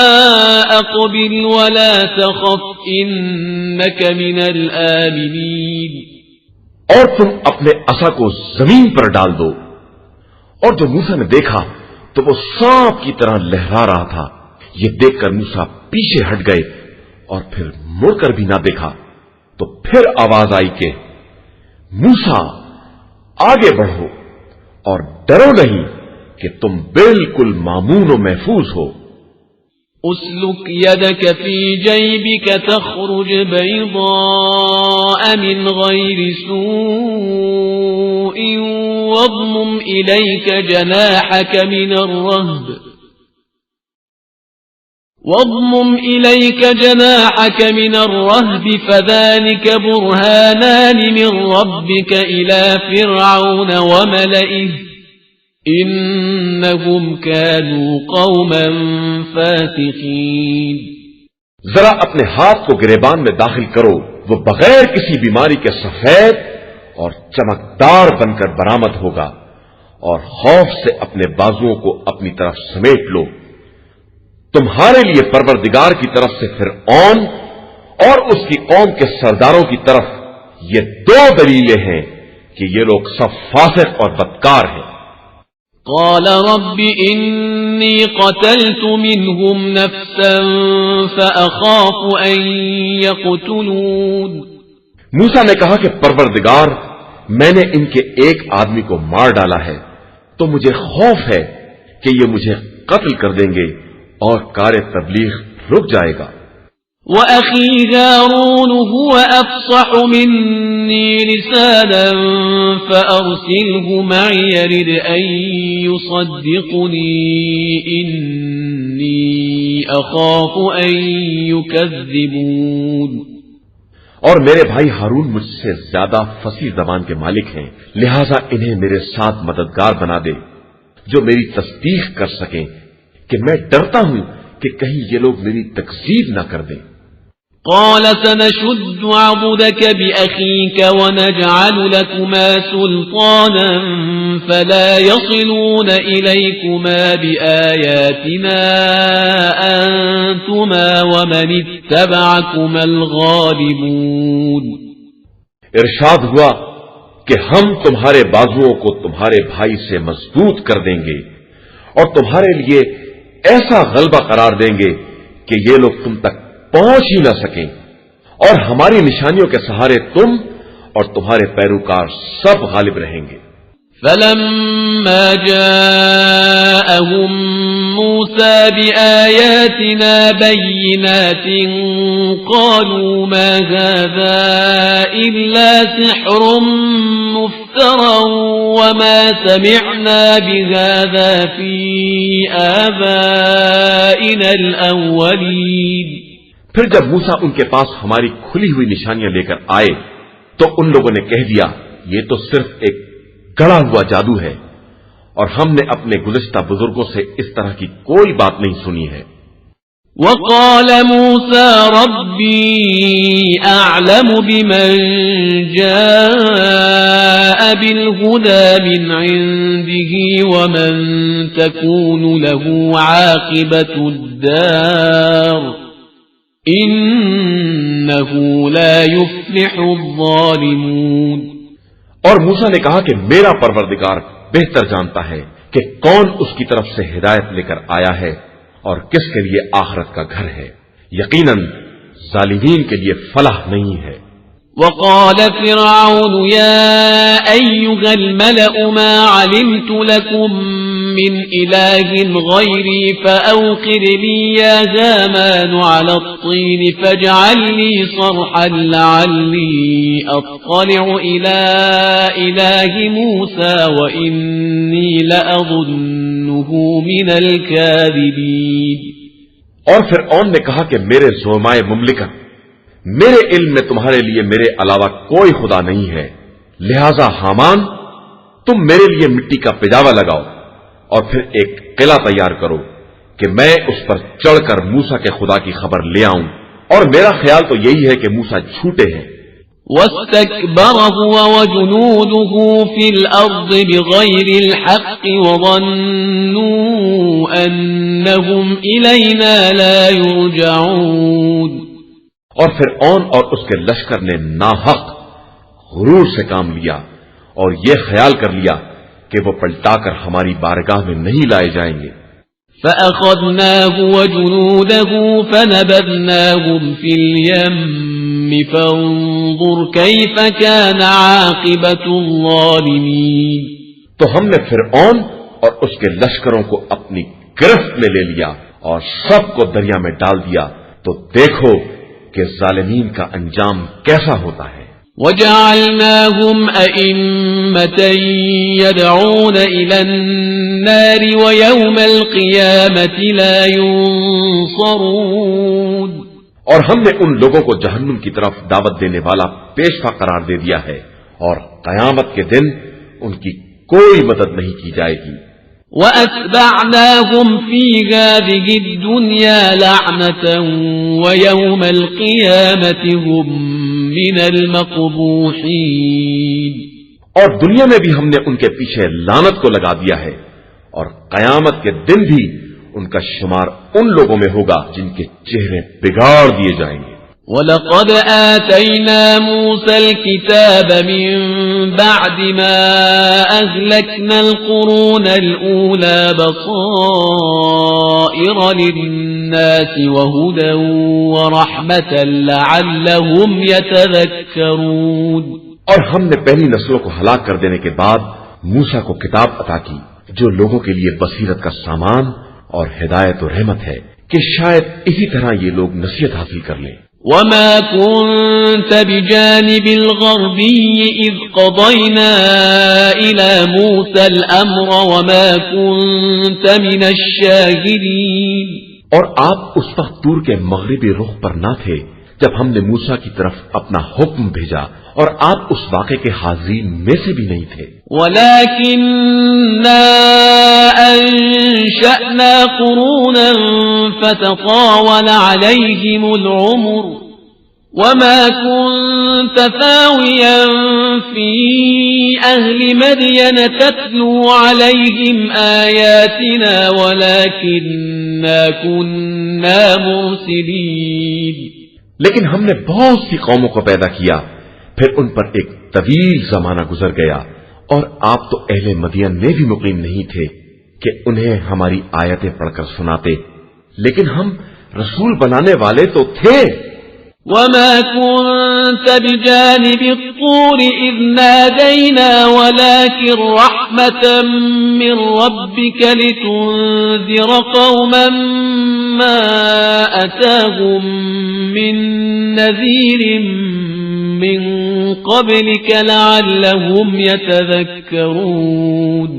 أَقْبِلْ وَلَا تَخَفْ إِنَّكَ مِنَ الْآمِنِينَ۔
اور تم اپنے عصا کو زمین پر ڈال دو، اور جو موسیٰ نے دیکھا تو وہ سانپ کی طرح لہرا رہا تھا، یہ دیکھ کر موسیٰ پیچھے ہٹ گئے اور پھر مڑ کر بھی نہ دیکھا تو پھر آواز آئی کہ موسیٰ آگے بڑھو اور ڈرو نہیں کہ تم بالکل مامون و محفوظ ہو۔
اسلك يدك في جيبك تخرج بيضاء من غير سوء واضمم إليك جناحك من الرهب فذلك برهانان من ربك إلى فرعون وملئه إنهم كانوا قوما فاسقين۔
ذرا اپنے ہاتھ کو گریبان میں داخل کرو، وہ بغیر کسی بیماری کے سفید اور چمکدار بن کر برآمد ہوگا، اور خوف سے اپنے بازوؤں کو اپنی طرف سمیٹ لو۔ تمہارے لیے پروردگار کی طرف سے فرعون اور اس کی قوم کے سرداروں کی طرف یہ دو دلیلیں ہیں کہ یہ لوگ سب فاسق اور بدکار ہیں۔
قال رب إني قتلت منهم نفسا فأخاف أن يقتلون۔
موسیٰ نے کہا کہ پروردگار، میں نے ان کے ایک آدمی کو مار ڈالا ہے تو مجھے خوف ہے کہ یہ مجھے قتل کر دیں گے اور کار تبلیغ رک جائے گا۔
وَأَخِي هَارُونُ هُوَ أَفْصَحُ مِنِّي لِسَانًا فَأَرْسِلْهُ مَعِيَ يَرِدْ أَن يُصَدِّقُنِي إِنِّي أَخَافُ أَن يُكَذِّبُونِ۔
اور میرے بھائی ہارون مجھ سے زیادہ فصیح زبان کے مالک ہیں، لہذا انہیں میرے ساتھ مددگار بنا دے جو میری تصدیق کر سکیں کہ میں ڈرتا ہوں کہ کہیں یہ لوگ میری تکذیب نہ کر دیں۔
قال سنشد عضدك بأخيك ونجعل لكما سلطانا فلا يصلون إليكما بآياتنا أنتما ومن اتبعكما الغالبون۔
ارشاد ہوا کہ ہم تمہارے بازوؤں کو تمہارے بھائی سے مضبوط کر دیں گے اور تمہارے لیے ایسا غلبہ قرار دیں گے کہ یہ لوگ تم تک پہنچ ہی نہ سکیں، اور ہماری نشانیوں کے سہارے تم اور تمہارے پیروکار سب غالب رہیں گے۔
فلما جاءهم موسى بآياتنا بينات قالوا ما هذا إلا سحر مفترى وما سمعنا بهذا في آبائنا الأولين۔
پھر جب موسیٰ ان کے پاس ہماری کھلی ہوئی نشانیاں لے کر آئے تو ان لوگوں نے کہہ دیا یہ تو صرف ایک گڑا ہوا جادو ہے، اور ہم نے اپنے گزشتہ بزرگوں سے اس طرح کی کوئی بات نہیں سنی ہے۔
وقال موسى ربي أعلم بمن جاء بالهدى من عنده ومن تكون له عاقبة الدار إنه لا يفلح الظالمون۔
اور موسیٰ نے کہا کہ میرا پروردگار بہتر جانتا ہے کہ کون اس کی طرف سے ہدایت لے کر آیا ہے اور کس کے لیے آخرت کا گھر ہے، یقیناً ظالمین کے لیے فلاح نہیں ہے۔
وقال فرعون يا أيها الملأ ما علمت لكم من إله غيري فأوقد لي يا هامان على الطين فاجعل لي صرحا لعلي أطلع إلى إله موسى وإني لأظنه من الكاذبين۔
اور فرعون نے کہا کہ میرے زعمائے مملکت، میرے علم میں تمہارے لیے میرے علاوہ کوئی خدا نہیں ہے، لہذا حامان تم میرے لیے مٹی کا پجاوا لگاؤ اور پھر ایک قلعہ تیار کرو کہ میں اس پر چڑھ کر موسیٰ کے خدا کی خبر لے آؤں، اور میرا خیال تو یہی ہے کہ موسیٰ جھوٹے ہیں۔
واستكبر هو وجنوده في الأرض بغير الحق وظنوا أنهم إلينا لا يرجعون۔
اور فرعون اور اس کے لشکر نے ناحق غرور سے کام لیا اور یہ خیال کر لیا کہ وہ پلٹا کر ہماری بارگاہ میں نہیں لائے جائیں گے۔
فأخذناه وجنوده فنبذناهم في اليم فانظر كيف كان عاقبة الظالمين.
تو ہم نے فرعون اور اس کے لشکروں کو اپنی گرفت میں لے لیا اور سب کو دریا میں ڈال دیا، تو دیکھو کہ ظالمین کا انجام کیسا ہوتا ہے.
وجعلناهم أئمة يدعون إلى النار ويوم القيامة لا ينصرون.
اور ہم نے ان لوگوں کو جہنم کی طرف دعوت دینے والا پیشوا قرار دے دیا ہے، اور قیامت کے دن ان کی کوئی مدد نہیں کی جائے گی.
وَأَتْبَعْنَاهُمْ فِي هَذِهِ الدُّنْيَا لَعْنَةً وَيَوْمَ الْقِيَامَةِ هُمْ مِنَ الْمَقْبُوحِينَ.
اور دنیا میں بھی ہم نے ان کے پیچھے لعنت کو لگا دیا ہے، اور قیامت کے دن بھی ان کا شمار ان لوگوں میں ہوگا جن کے چہرے بگاڑ دیے جائیں گے.
وَلَقَدْ آتَيْنَا مُوسَى الْكِتَابَ مِنْ بَعْدِ مَا أَهْلَكْنَا الْقُرُونَ الْأُولَى بَصَائِرَ لِلنَّاسِ وَهُدًى وَرَحْمَةً لَعَلَّهُمْ يَتَذَكَّرُونَ.
اور ہم نے پہلی نسلوں کو ہلاک کر دینے کے بعد موسیٰ کو کتاب عطا کی جو لوگوں کے لیے بصیرت کا سامان اور ہدایت و رحمت ہے کہ شاید اسی طرح یہ لوگ نصیحت حاصل کر لیں.
وَمَا كُنْتَ بِجَانِبِ الْغَرْبِيِّ إِذْ قَضَيْنَا إِلَى مُوسَى الْأَمْرَ وَمَا كُنْتَ مِنَ الشَّاهِدِينَ.
اور آپ اس وقت طور کے مغربی رخ پر نہ تھے جب ہم نے موسیٰ کی طرف اپنا حکم بھیجا، اور آپ اس واقعے کے حاضرین میں سے بھی نہیں تھے.
وَلَكِنَّا أَنشَأْنَا قُرُونًا فَتَطَاوَلَ عَلَيْهِمُ الْعُمُرُ وَمَا كُنْتَ ثَاوِيًا فِي أَهْلِ مَدْيَنَ تَتْلُو عَلَيْهِمْ آيَاتِنَا وَلَكِنَّا كُنَّا مُرْسِلِينَ.
لیکن ہم نے بہت سی قوموں کو پیدا کیا، پھر ان پر ایک طویل زمانہ گزر گیا، اور آپ تو اہل مدین میں بھی مقیم نہیں تھے کہ انہیں ہماری آیتیں پڑھ کر سناتے، لیکن ہم رسول بنانے والے تو تھے.
وَمَا كُنْتَ بِجَانِبِ الطُّورِ إِذْ نَادَيْنَا وَلَكِنْ رَحْمَةً مِّن رَّبِّكَ لِتُنذِرَ قَوْمًا مَّا أَتَاهُم مِّن نَّذِيرٍ مِّن قَبْلِكَ لَعَلَّهُمْ يَتَذَكَّرُونَ.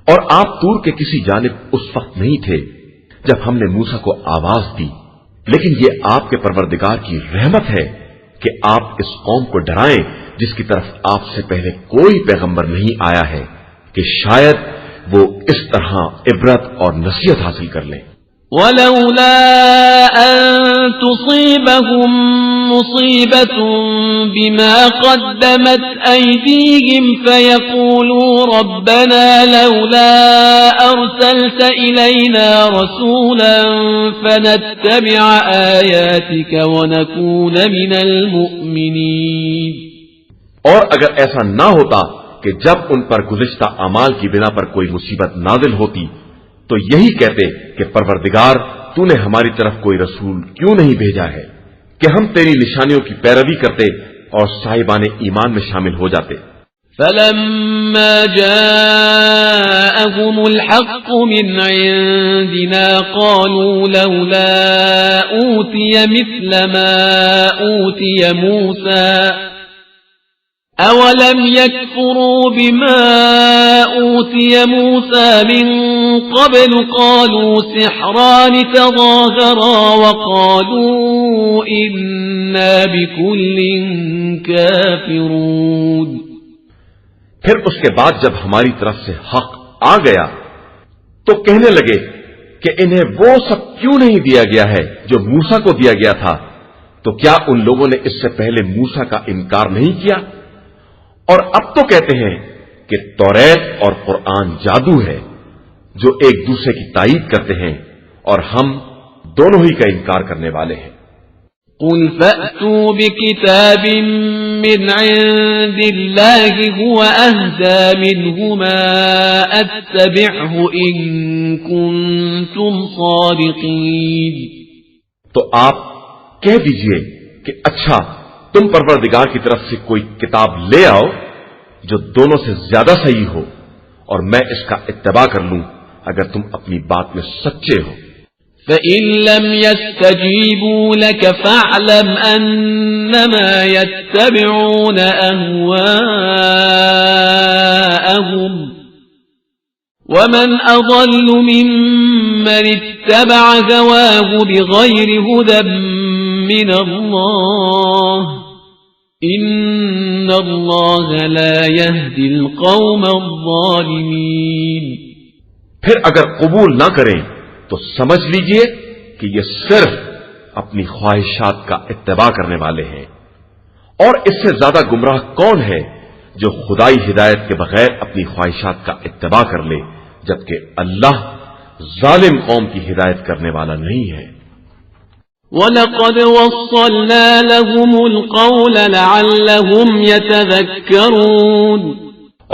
اور آپ طور کے کسی جانب اس وقت نہیں تھے جب ہم نے موسیٰ کو آواز دی، لیکن یہ آپ کے پروردگار کی رحمت ہے کہ آپ اس قوم کو ڈرائیں جس کی طرف آپ سے پہلے کوئی پیغمبر نہیں آیا ہے، کہ شاید وہ اس طرح عبرت اور نصیحت حاصل کر لیں.
وَلَوْلَا أَن تُصِيبَهُم مُّصِيبَةٌ بِمَا قَدَّمَتْ أَيْدِيهِمْ فَيَقُولُوا رَبَّنَا لَوْلَا أَرْسَلْتَ إِلَيْنَا رَسُولًا فَنَتَّبِعَ آيَاتِكَ وَنَكُونَ مِنَ الْمُؤْمِنِينَ.
اور اگر ایسا نہ ہوتا کہ جب ان پر گزشتہ اعمال کی بنا پر کوئی مصیبت نازل ہوتی تو یہی کہتے کہ پروردگار تو نے ہماری طرف کوئی رسول کیوں نہیں بھیجا ہے کہ ہم تیری نشانیوں کی پیروی کرتے اور صاحبان ایمان میں شامل ہو جاتے.
فَلَمَّا جَاءَهُمُ الْحَقُّ مِنْ عِنْدِنَا قَالُوا لَوْلَا أُوتِيَ مِثْلَ مَا أُوتِيَ مُوسَى أَوَلَمْ يَكْفُرُوا بِمَا أُوتِيَ مُوسَى مِنْ قَبْلُ قَالُوا سِحْرَانِ تَظَاهَرَا وَقَالُوا إِنَّا بِكُلٍّ كَافِرُونَ.
پھر اس کے بعد جب ہماری طرف سے حق آ گیا تو کہنے لگے کہ انہیں وہ سب کیوں نہیں دیا گیا ہے جو موسیٰ کو دیا گیا تھا. تو کیا ان لوگوں نے اس سے پہلے موسیٰ کا انکار نہیں کیا؟ اور اب تو کہتے ہیں کہ توریت اور قرآن جادو ہے جو ایک دوسرے کی تائید کرتے ہیں، اور ہم دونوں ہی کا انکار کرنے والے ہیں.
قل فأتوا بكتاب من عند الله هو أهدى منهما أتبعه إن كنتم صادقين.
تو آپ کہہ دیجئے کہ اچھا تم پروردگار کی طرف سے کوئی کتاب لے آؤ جو دونوں سے زیادہ صحیح ہو اور میں اس کا اتباع کر لوں اگر تم اپنی بات میں سچے ہو.
فَإِن لَّمْ يَسْتَجِيبُوا لَكَ فَاعْلَمْ أَنَّمَا يَتَّبِعُونَ أَهْوَاءَهُمْ وَمَنْ أَضَلُّ مِمَّنِ اتَّبَعَ هَوَاهُ بِغَيْرِ هُدًى مِّنَ اللَّهِ إِنَّ اللَّهَ لَا يَهْدِي الْقَوْمَ الظَّالِمِينَ.
پھر اگر قبول نہ کریں تو سمجھ لیجئے کہ یہ صرف اپنی خواہشات کا اتباع کرنے والے ہیں، اور اس سے زیادہ گمراہ کون ہے جو خدائی ہدایت کے بغیر اپنی خواہشات کا اتباع کر لے، جبکہ اللہ ظالم قوم کی ہدایت کرنے والا نہیں ہے.
وَلَقَدْ وَصَّلْنَا لَهُمُ الْقَوْلَ لَعَلَّهُمْ يَتَذَكَّرُونَ.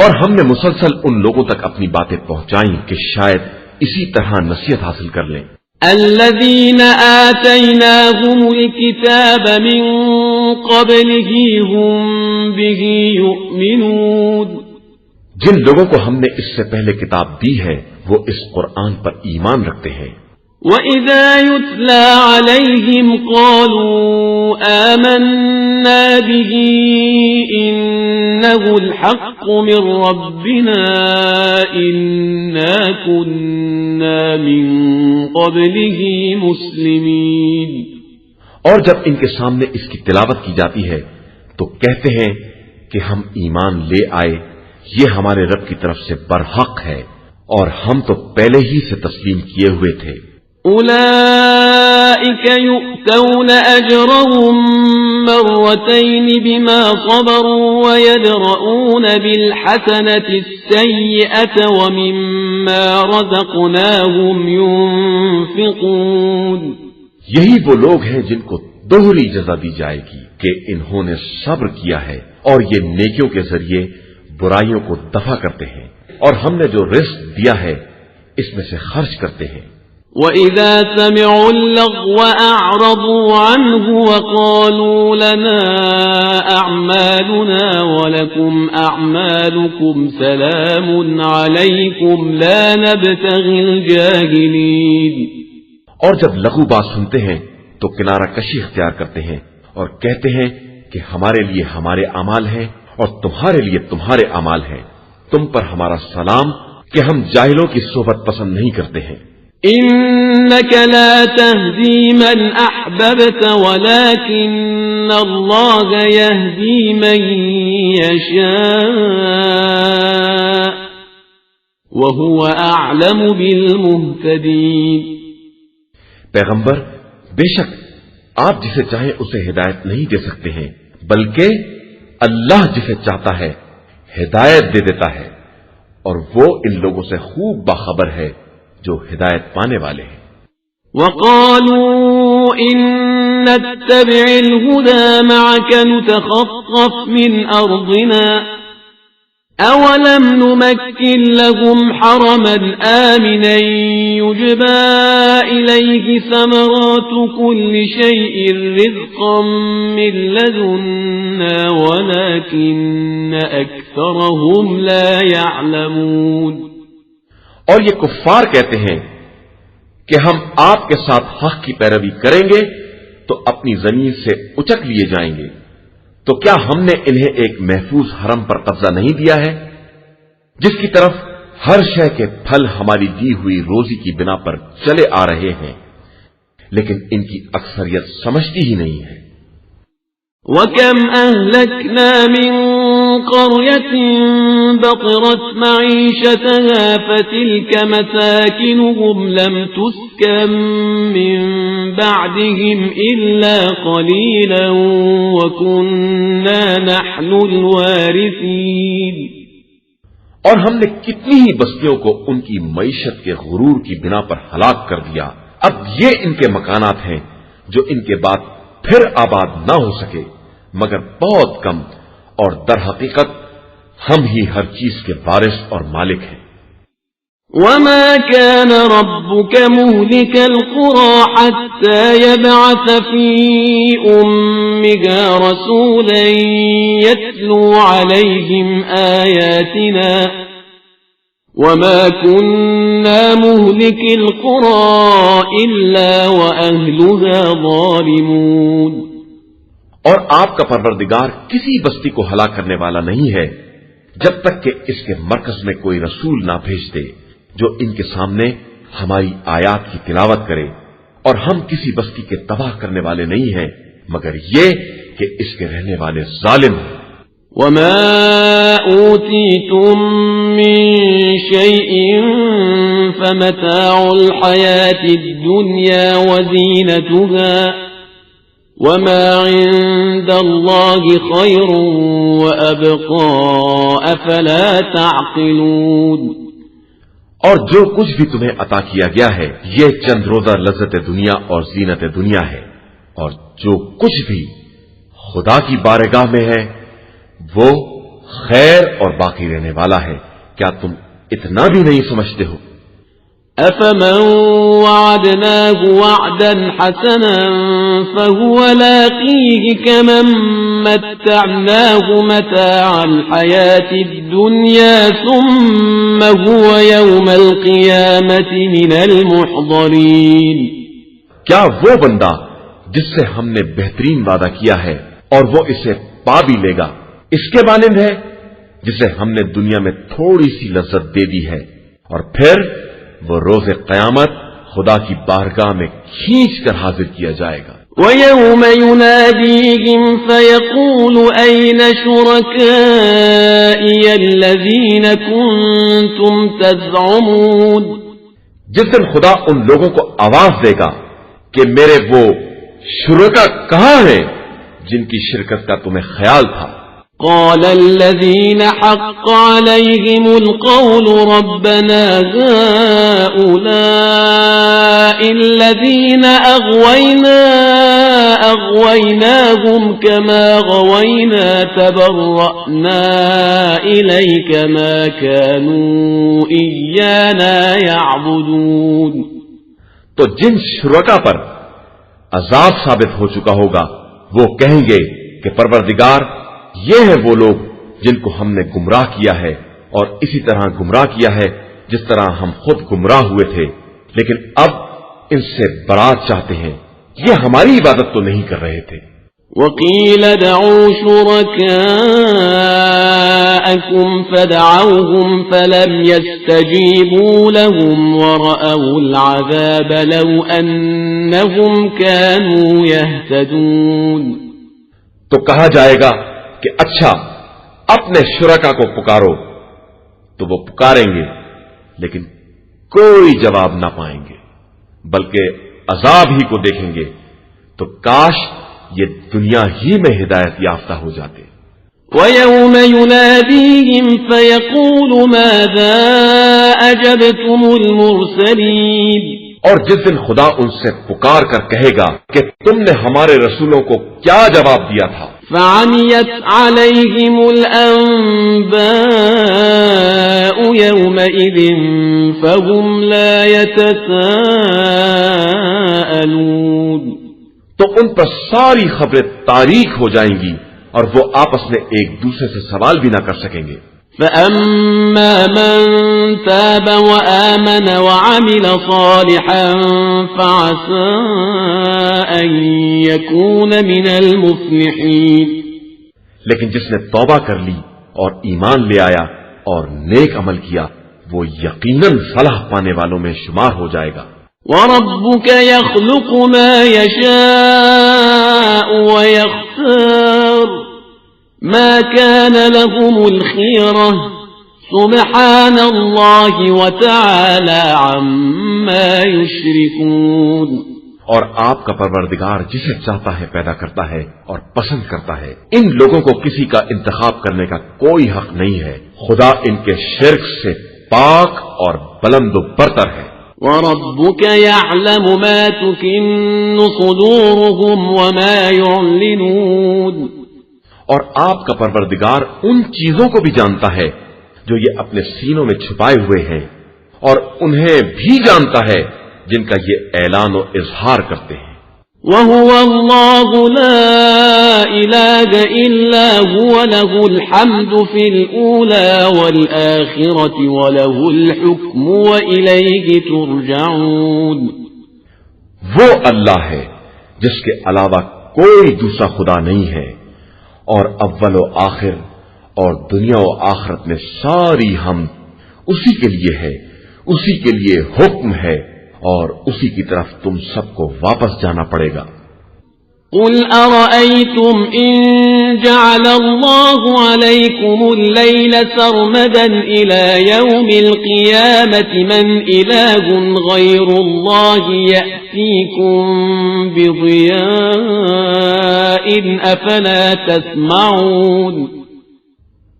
اور ہم نے مسلسل ان لوگوں تک اپنی باتیں پہنچائیں کہ شاید اسی طرح نصیحت حاصل کر لیں. الذين آتيناهم الكتاب من قبله هم به يؤمنون.
جن لوگوں کو ہم نے اس سے پہلے کتاب دی ہے وہ اس قرآن پر ایمان رکھتے ہیں.
وَإِذَا يُتْلَى عَلَيْهِمْ قَالُوا آمَنَّا بِهِ إِنَّهُ الْحَقُّ مِنْ رَبِّنَا إِنَّا كُنَّا مِنْ قَبْلِهِ مُسْلِمِينَ.
اور جب ان کے سامنے اس کی تلاوت کی جاتی ہے تو کہتے ہیں کہ ہم ایمان لے آئے، یہ ہمارے رب کی طرف سے برحق ہے اور ہم تو پہلے ہی سے تسلیم کیے ہوئے تھے.
أولئك يؤتون أجرهم مرتين بما صبروا ويدرؤون بالحسنة السيئة ومما رزقناهم ينفقون.
یہی وہ لوگ ہیں جن کو دوہری جزا دی جائے گی کہ انہوں نے صبر کیا ہے اور یہ نیکیوں کے ذریعے برائیوں کو دفع کرتے ہیں اور ہم نے جو رزق دیا ہے اس میں سے خرچ کرتے ہیں.
وَإِذَا سَمِعُوا اللَّغْوَ أَعْرَضُوا عَنْهُ وَقَالُوا لَنَا أَعْمَالُنَا وَلَكُمْ أَعْمَالُكُمْ سَلَامٌ عَلَيْكُمْ لَا نَبْتَغِي الْجَاهِلِينَ.
اور جب لغو بات سنتے ہیں تو کنارہ کشی اختیار کرتے ہیں اور کہتے ہیں کہ ہمارے لیے ہمارے اعمال ہیں اور تمہارے لیے تمہارے اعمال ہیں، تم پر ہمارا سلام کہ ہم جاہلوں کی صحبت پسند نہیں کرتے ہیں.
إنك لا تهدي من أحببت ولكن الله يهدي من يشاء وهو أعلم بالمهتدين.
پیغمبر بے شک آپ جسے چاہیں اسے ہدایت نہیں دے سکتے ہیں، بلکہ اللہ جسے چاہتا ہے ہدایت دے دیتا ہے اور وہ ان لوگوں سے خوب باخبر ہے جو ہدایت پانے والے ہیں.
وَقَالُوا إِن نَّتَّبِعِ الْهُدَى مَعَكَ نُتَخَطَّفْ مِنْ أَرْضِنَا أَوَلَمْ نُمَكِّنْ لَهُمْ حَرَمًا آمِنًا يُجْبَى إِلَيْهِ ثَمَرَاتُ كُلِّ شَيْءٍ رِزْقًا مِّن لَّدُنَّا وَلَكِنَّ أَكْثَرَهُمْ لَا يَعْلَمُونَ.
اور یہ کفار کہتے ہیں کہ ہم آپ کے ساتھ حق کی پیروی کریں گے تو اپنی زمین سے اچک لیے جائیں گے، تو کیا ہم نے انہیں ایک محفوظ حرم پر قبضہ نہیں دیا ہے جس کی طرف ہر شے کے پھل ہماری دی ہوئی روزی کی بنا پر چلے آ رہے ہیں، لیکن ان کی اکثریت سمجھتی ہی نہیں ہے.
وَكَمْ أَهْلَكْنَا مِنْ قَرْيَةٍ بَطِرَتْ مَعِيشَتَهَا فَتِلْكَ مَسَاكِنُهُمْ لَمْ تُسْكَنْ مِنْ بَعْدِهِمْ إِلَّا قَلِيلًا وَكُنَّا نَحْنُ الْوَارِثِينَ.
اور ہم نے کتنی ہی بستیوں کو ان کی معیشت کے غرور کی بنا پر ہلاک کر دیا. اب یہ ان کے مکانات ہیں جو ان کے بعد پھر آباد نہ ہو سکے مگر بہت کم، اور در حقیقت ہم ہی ہر چیز کے وارث اور مالک ہیں۔
وما كان ربك مهلك القرى حتى يبعث في أمها رسولا يتلو عليهم آياتنا وما كنا مهلك القرى إلا وأهلها ظالمون۔
اور آپ کا پروردگار کسی بستی کو ہلاک کرنے والا نہیں ہے جب تک کہ اس کے مرکز میں کوئی رسول نہ بھیج دے جو ان کے سامنے ہماری آیات کی تلاوت کرے، اور ہم کسی بستی کے تباہ کرنے والے نہیں ہیں مگر یہ کہ اس کے رہنے والے ظالم ہیں۔
وما أوتيتم من شيء فمتاع الحياة الدنيا وزينتها وما عند الله خير وأبقى أفلا تعقلون۔
اور جو کچھ بھی تمہیں عطا کیا گیا ہے یہ چند روزہ لذت دنیا اور زینت دنیا ہے، اور جو کچھ بھی خدا کی بارگاہ میں ہے وہ خیر اور باقی رہنے والا ہے، کیا تم اتنا بھی نہیں سمجھتے ہو؟
أفمن وعدناه وعدا حسنا فهو لاقيه كمن متعناه متاع الحياة الدنيا ثم هو يوم القيامة من المحضرين۔
کیا وہ بندہ جس سے ہم نے بہترین وعدہ کیا ہے اور وہ اسے پا بھی لے گا اس کے مانند ہے جسے ہم نے دنیا میں تھوڑی سی لذت دے دی ہے اور پھر وہ روز قیامت خدا کی بارگاہ میں کھینچ کر حاضر کیا جائے گا۔
وَيَوْمَ يُنَادِيهِمْ فَيَقُولُ أَيْنَ شُرَكَائِيَ الَّذِينَ كُنتُمْ تَزْعُمُونَ۔
جس دن خدا ان لوگوں کو آواز دے گا کہ میرے وہ شرکا کہاں ہیں جن کی شرکت کا تمہیں خیال تھا۔
قال الذين حق عليهم القول ربنا هؤلاء الذين أغويناهم كما غوينا تبرأنا إليك ما كانوا إيانا يعبدون۔
تو جن شرکا پر عذاب ثابت ہو چکا ہوگا وہ کہیں گے کہ پروردگار یہ ہیں وہ لوگ جن کو ہم نے گمراہ کیا ہے، اور اسی طرح گمراہ کیا ہے جس طرح ہم خود گمراہ ہوئے تھے، لیکن اب ان سے برات چاہتے ہیں، یہ ہماری عبادت تو نہیں کر رہے تھے۔
وَقِيلَ دَعُوا شُرَكَاءَكُمْ فَدَعَوْهُمْ فَلَمْ يَسْتَجِيبُوا لَهُمْ وَرَأَوُا الْعَذَابَ لَوْ أَنَّهُمْ كَانُوا يَهْتَدُونَ۔
تو کہا جائے گا کہ اچھا اپنے شرکا کو پکارو، تو وہ پکاریں گے لیکن کوئی جواب نہ پائیں گے بلکہ عذاب ہی کو دیکھیں گے، تو کاش یہ دنیا ہی میں ہدایت یافتہ ہو جاتے۔
وَيَوْمَ يُنَادِيهِمْ فَيَقُولُ مَاذَا أَجَبْتُمُ الْمُرْسَلِينَ۔
اور جس دن خدا ان سے پکار کر کہے گا کہ تم نے ہمارے رسولوں کو کیا جواب دیا تھا۔
فَعَمِيَتْ عَلَيْهِمُ الْأَنبَاءُ يَوْمَئِذٍ فَهُمْ لَا يَتَسَاءَلُونَ۔
تو ان پر ساری خبریں تاریخ ہو جائیں گی اور وہ آپس میں ایک دوسرے سے سوال بھی نہ کر سکیں گے۔
فَأَمَّا مَن تَابَ وَآمَنَ وَعَمِلَ صَالِحًا فَعَسَىٰ أَن يَكُونَ مِنَ الْمُفْلِحِينَ۔
لیکن جس نے توبہ کر لی اور ایمان لے آیا اور نیک عمل کیا وہ یقیناً فلاح پانے والوں میں شمار ہو جائے گا۔
وَرَبُّكَ يَخْلُقُ مَا يَشَاءُ وَيَخْتَارُ مَا كَانَ لَهُمُ الْخِيَرَةُ سُبْحَانَ اللَّهِ وَتَعَالَى عَمَّا يُشْرِكُونَ۔
اور آپ کا پروردگار جسے چاہتا ہے پیدا کرتا ہے اور پسند کرتا ہے، ان لوگوں کو کسی کا انتخاب کرنے کا کوئی حق نہیں ہے، خدا ان کے شرک سے پاک اور بلند و برتر ہے۔
وربك يعلم ما تكن صدورهم وما يعلنون،
اور آپ کا پروردگار ان چیزوں کو بھی جانتا ہے جو یہ اپنے سینوں میں چھپائے ہوئے ہیں، اور انہیں بھی جانتا ہے جن کا یہ اعلان و اظہار کرتے ہیں۔
وهو الله لا إله إلا هو له الحمد في الأولى والآخرة وله الحكم وإليه ترجعون۔
وہ اللہ ہے جس کے علاوہ کوئی دوسرا خدا نہیں ہے، اور اول و آخر اور دنیا و آخرت میں ساری حمد اسی کے لیے ہے، اسی کے لیے حکم ہے، اور اسی کی طرف تم سب کو واپس جانا پڑے گا۔
قل أرأيتم إن جعل الله عليكم الليل سرمدا إلى يوم القيامة من إله غير الله يأتيكم بضياء أفلا تسمعون۔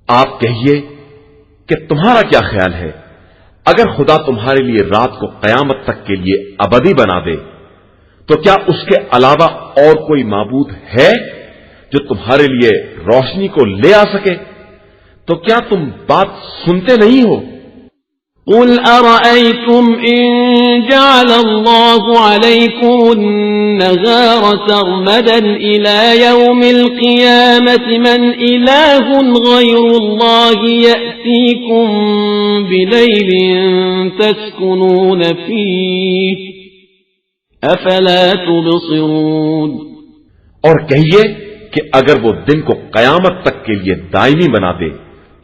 آپ کہیے کہ تمہارا کیا خیال ہے، اگر خدا تمہارے لیے رات کو قیامت تک کے لیے ابدی بنا دے تو کیا اس کے علاوہ اور کوئی معبود ہے جو تمہارے لیے روشنی کو لے آ سکے؟ تو کیا تم بات سنتے نہیں ہو؟
قل أرأيتم إن جعل الله عليكم النهار سرمدا إلى يوم القيامة من إله غير الله يأتيكم بليل تسكنون فيه أفلا تبصرون۔
اور کہیے کہ اگر وہ دن کو قیامت تک کے لیے دائمی بنا دے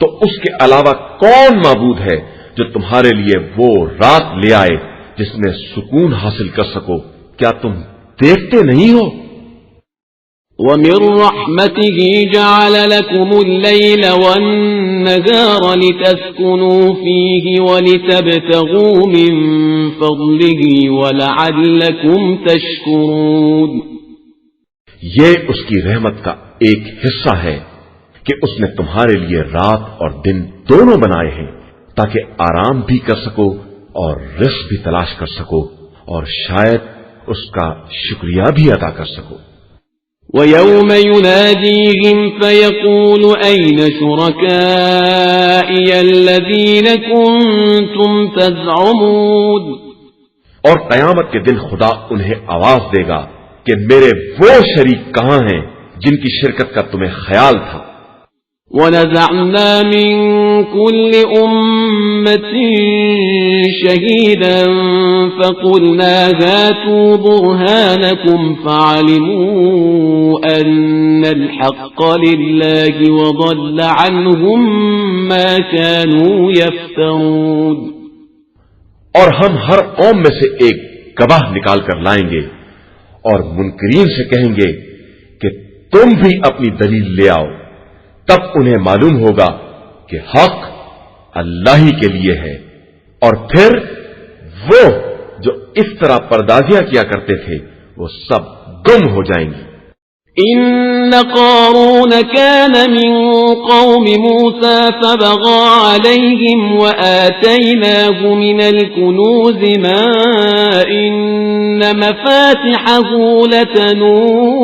تو اس کے علاوہ کون معبود ہے جو تمہارے لیے وہ رات لے آئے جس میں سکون حاصل کر سکو؟ کیا تم دیکھتے نہیں ہو؟
وَمِن رَحْمَتِهِ جَعَلَ لَكُمُ اللَّيْلَ وَالنَّهَارَ لِتَسْكُنُوا فِيهِ وَلِتَبْتَغُوا مِن فَضْلِهِ وَلَعَلَّكُمْ تَشْكُرُونَ۔
یہ اس کی رحمت کا ایک حصہ ہے کہ اس نے تمہارے لیے رات اور دن دونوں بنائے ہیں تاکہ آرام بھی کر سکو اور رزق بھی تلاش کر سکو، اور شاید اس کا شکریہ بھی ادا کر سکو۔
وَيَوْمَ يُنَادِيهِمْ فَيَقُولُ أَيْنَ شُرَكَائِيَ الَّذِينَ كُنتُمْ تَزْعُمُونَ۔
اور قیامت کے دن خدا انہیں آواز دے گا کہ میرے وہ شریک کہاں ہیں جن کی شرکت کا تمہیں خیال تھا۔
وَنَزَعْنَا مِن كُلِّ أُمَّةٍ شَهِيدًا فَقُلْنَا هَاتُوا بُرْهَانَكُمْ فَعَلِمُوا أَنَّ الْحَقَّ لِلَّهِ وَضَلَّ عَنْهُمْ مَا كَانُوا يَفْتَرُونَ۔
اور ہم ہر قوم میں سے ایک گواہ نکال کر لائیں گے اور منکرین سے کہیں گے کہ تم بھی اپنی دلیل لے آؤ، تب انہیں معلوم ہوگا کہ حق اللہ ہی کے لیے ہے، اور پھر وہ جو اس طرح پردازیاں کیا کرتے تھے وہ سب گم ہو جائیں گی۔
إن قارون كان من قوم موسى فبغى عليهم وآتيناه من الكنوز ما إن مفاتحه لتنوء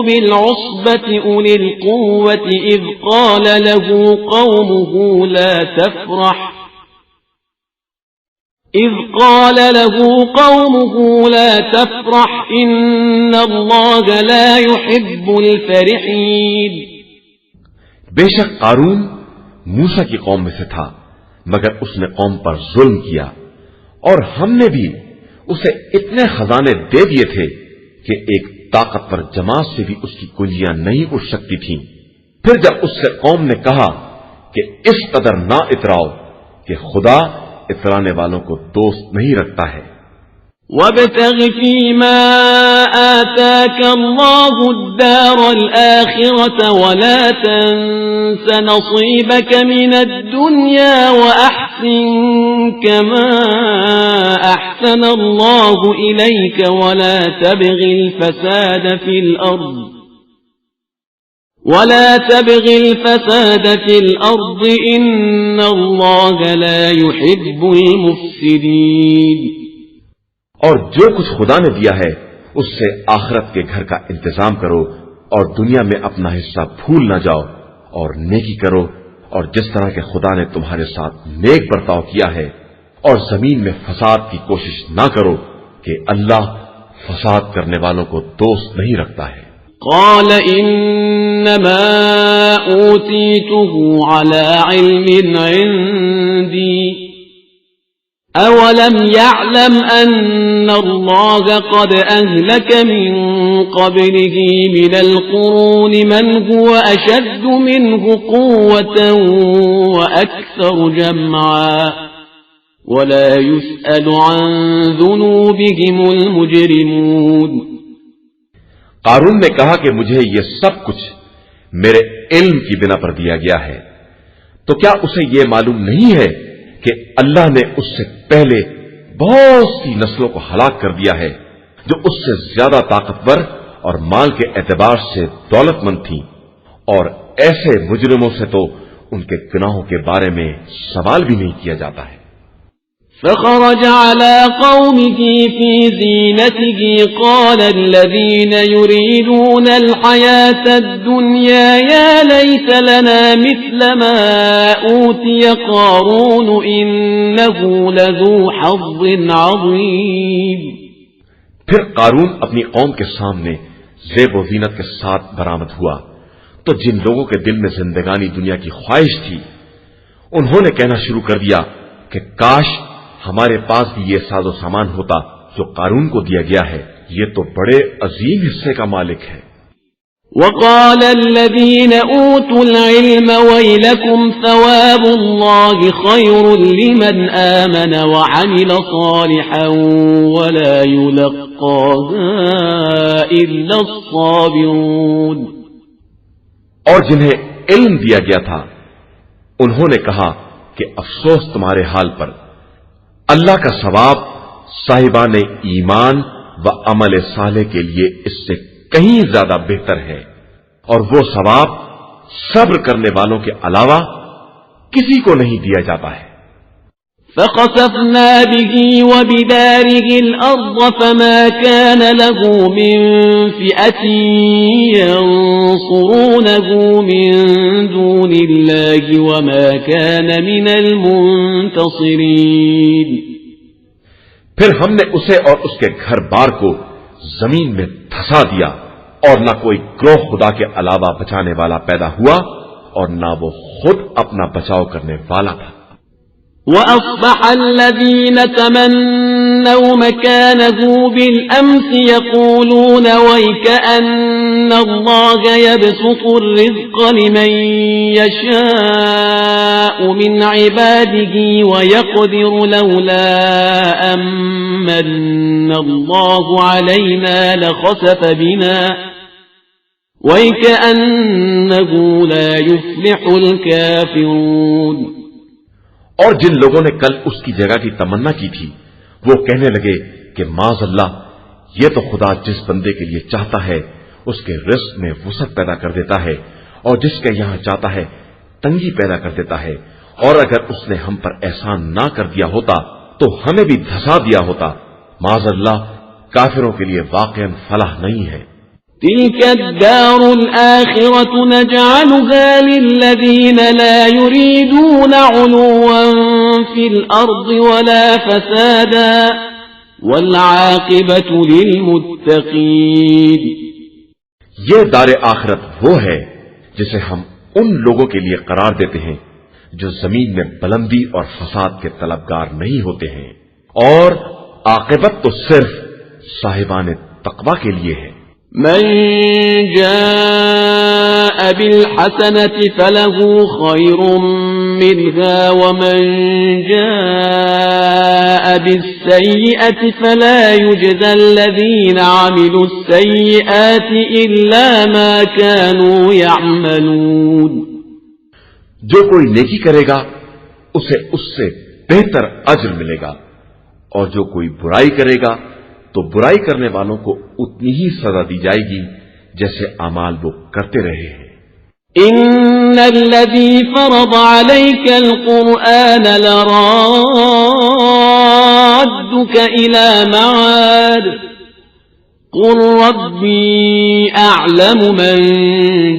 بالعصبة أولي القوة إذ قال له قومه لا تفرح إن الله لا يحب الفرحين۔
بے شک قارون موسیٰ کی قوم میں سے تھا، مگر اس نے قوم پر ظلم کیا، اور ہم نے بھی اسے اتنے خزانے دے دیے تھے کہ ایک طاقتور جماعت سے بھی اس کی کنجیاں نہیں اٹھ سکتی تھیں۔ پھر جب اس سے قوم نے کہا کہ اس قدر نہ اتراؤ کہ خدا اترانے والوں کو دوست نہیں رکھتا ہے۔
وَابْتَغِ فِيمَا آتَاكَ اللَّهُ الدَّارَ الْآخِرَةَ وَلَا تَنْسَ نَصِيبَكَ مِنَ الدُّنْيَا وَأَحْسِنْ كَمَا أَحْسَنَ اللَّهُ إِلَيْكَ وَلَا تَبْغِ الْفَسَادَ فِي الْأَرْضِ ولا تبغ الفساد في الأرض إن الله لا يحب المفسدين.
اور جو کچھ خدا نے دیا ہے اس سے آخرت کے گھر کا انتظام کرو اور دنیا میں اپنا حصہ بھول نہ جاؤ اور نیکی کرو، اور جس طرح کے خدا نے تمہارے ساتھ نیک برتاؤ کیا ہے، اور زمین میں فساد کی کوشش نہ کرو کہ اللہ فساد کرنے والوں کو دوست نہیں رکھتا ہے.
قال انما اوتیته على علم عندي اولم يعلم ان الله قد اهلك من قبله من القرون من هو اشد منه قوة واكثر جمعا ولا يسأل عن ذنوبهم المجرمون.
قارون نے کہا کہ مجھے یہ سب کچھ میرے علم کی بنا پر دیا گیا ہے، تو کیا اسے یہ معلوم نہیں ہے کہ اللہ نے اس سے پہلے بہت سی نسلوں کو ہلاک کر دیا ہے جو اس سے زیادہ طاقتور اور مال کے اعتبار سے دولت مند تھیں، اور ایسے مجرموں سے تو ان کے گناہوں کے بارے میں سوال بھی نہیں کیا جاتا ہے.
فخرج على قومه في زينته قال الذين يريدون الحياة الدنيا يا ليت لنا مثل ما أوتي قارون إنه لذو حظ عظيم.
پھر قارون اپنی قوم کے سامنے زیب و زینت کے ساتھ برآمد ہوا تو جن لوگوں کے دل میں زندگانی دنیا کی خواہش تھی انہوں نے کہنا شروع کر دیا کہ کاش ہمارے پاس بھی یہ ساز و سامان ہوتا جو قارون کو دیا گیا ہے، یہ تو بڑے عظیم حصے کا مالک ہے.
وقال الذين اوتوا العلم ويلكم ثواب الله خير لمن آمن وعمل صالحا ولا يلقاها إلا الصابرون.
اور جنہیں علم دیا گیا تھا انہوں نے کہا کہ افسوس تمہارے حال پر، اللہ کا ثواب صاحبان ایمان و عمل صالح کے لیے اس سے کہیں زیادہ بہتر ہے، اور وہ ثواب صبر کرنے والوں کے علاوہ کسی کو نہیں دیا جاتا ہے.
فخسفنا به وبداره الأرض فما كان له من فئة ينصرونه من دون الله وما كان من المنتصرين.
پھر ہم نے اسے اور اس کے گھر بار کو زمین میں دھسا دیا، اور نہ کوئی گروہ خدا کے علاوہ بچانے والا پیدا ہوا، اور نہ وہ خود اپنا بچاؤ کرنے والا تھا.
وأصبح الذين تمنوا مكانه بالأمس يقولون ويكأن الله يبسط الرزق لمن يشاء من عباده ويقدر لولا أمن الله علينا لخسف بنا ويكأنه لا يفلح الكافرون.
اور جن لوگوں نے کل اس کی جگہ کی تمنا کی تھی وہ کہنے لگے کہ معاذ اللہ، یہ تو خدا جس بندے کے لیے چاہتا ہے اس کے رزق میں وسعت پیدا کر دیتا ہے، اور جس کے یہاں چاہتا ہے تنگی پیدا کر دیتا ہے، اور اگر اس نے ہم پر احسان نہ کر دیا ہوتا تو ہمیں بھی دھسا دیا ہوتا. معاذ اللہ، کافروں کے لیے واقعاً فلاح نہیں ہے.
تلك الدار الآخرة نجعلها للذين لا يريدون علوا في الأرض ولا فسادا والعاقبة للمتقين.
یہ دار آخرت وہ ہے جسے ہم ان لوگوں کے لیے قرار دیتے ہیں جو زمین میں بلندی اور فساد کے طلبگار نہیں ہوتے ہیں، اور عاقبت تو صرف صاحبان تقوی کے لیے ہے.
من جاء بالحسنة فله خير منها ومن جاء بالسيئة فلا يجزى الذين عملوا السيئات إلا ما كانوا يعملون.
جو کوئی نیکی کرے گا اسے اس سے بہتر اجر ملے گا، اور جو کوئی برائی کرے گا تو برائی کرنے والوں کو اتنی ہی سزا دی جائے گی جیسے اعمال وہ کرتے رہے ہیں.
إن الذي فرض عليك القرآن لرادك إلى معاد قل ربي أعلم من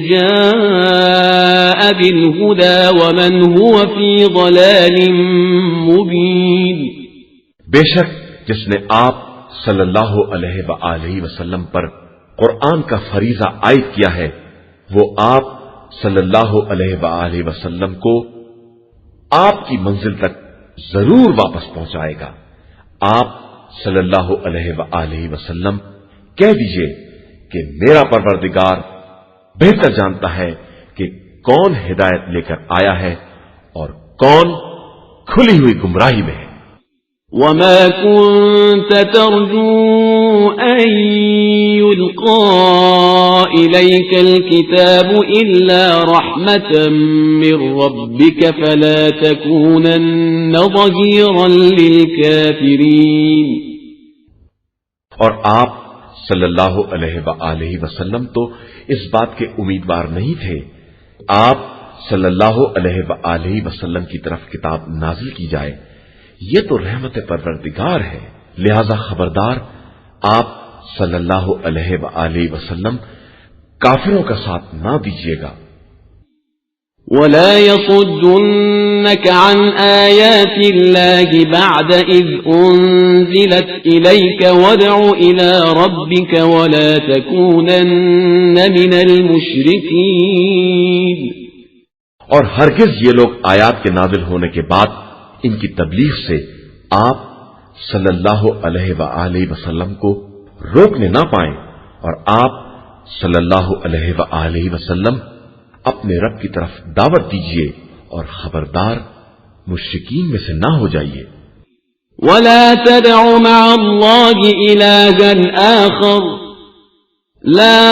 جاء بالهدى ومن هو في ضلال مبين.
بے شک جس نے آپ صلی اللہ علیہ وآلہ وسلم پر قرآن کا فریضہ عائد کیا ہے وہ آپ صلی اللہ علیہ وآلہ وسلم کو آپ کی منزل تک ضرور واپس پہنچائے گا. آپ صلی اللہ علیہ وآلہ وسلم کہہ دیجئے کہ میرا پروردگار بہتر جانتا ہے کہ کون ہدایت لے کر آیا ہے اور کون کھلی ہوئی گمراہی میں ہے.
وما كنت ترجو أن يلقى إليك الكتاب إلا رحمة من ربك فلا تكونن ظهيرا للكافرين.
اور آپ صلی اللہ علیہ وآلہ وسلم تو اس بات کے امیدوار نہیں تھے آپ صلی اللہ علیہ وآلہ وسلم کی طرف کتاب نازل کی جائے. یہ تو رحمت پروردگار ہے لہذا خبردار آپ صلی اللہ علیہ وآلہ وسلم کافروں کا ساتھ نہ دیجیے گا.
ولا يصدنك عن آيات الله بعد إذ أنزلت إليك وادع إلى ربك ولا تكونن من المشركين.
اور ہرگز یہ لوگ آیات کے نازل ہونے کے بعد ان کی تبلیغ سے آپ صلی اللہ علیہ وآلہ وسلم کو روکنے نہ پائیں اور آپ صلی اللہ علیہ وآلہ وسلم اپنے رب کی طرف دعوت دیجیے اور خبردار مشرکین میں سے نہ ہو جائیے.
ولا تدع مع الله إلها آخر لا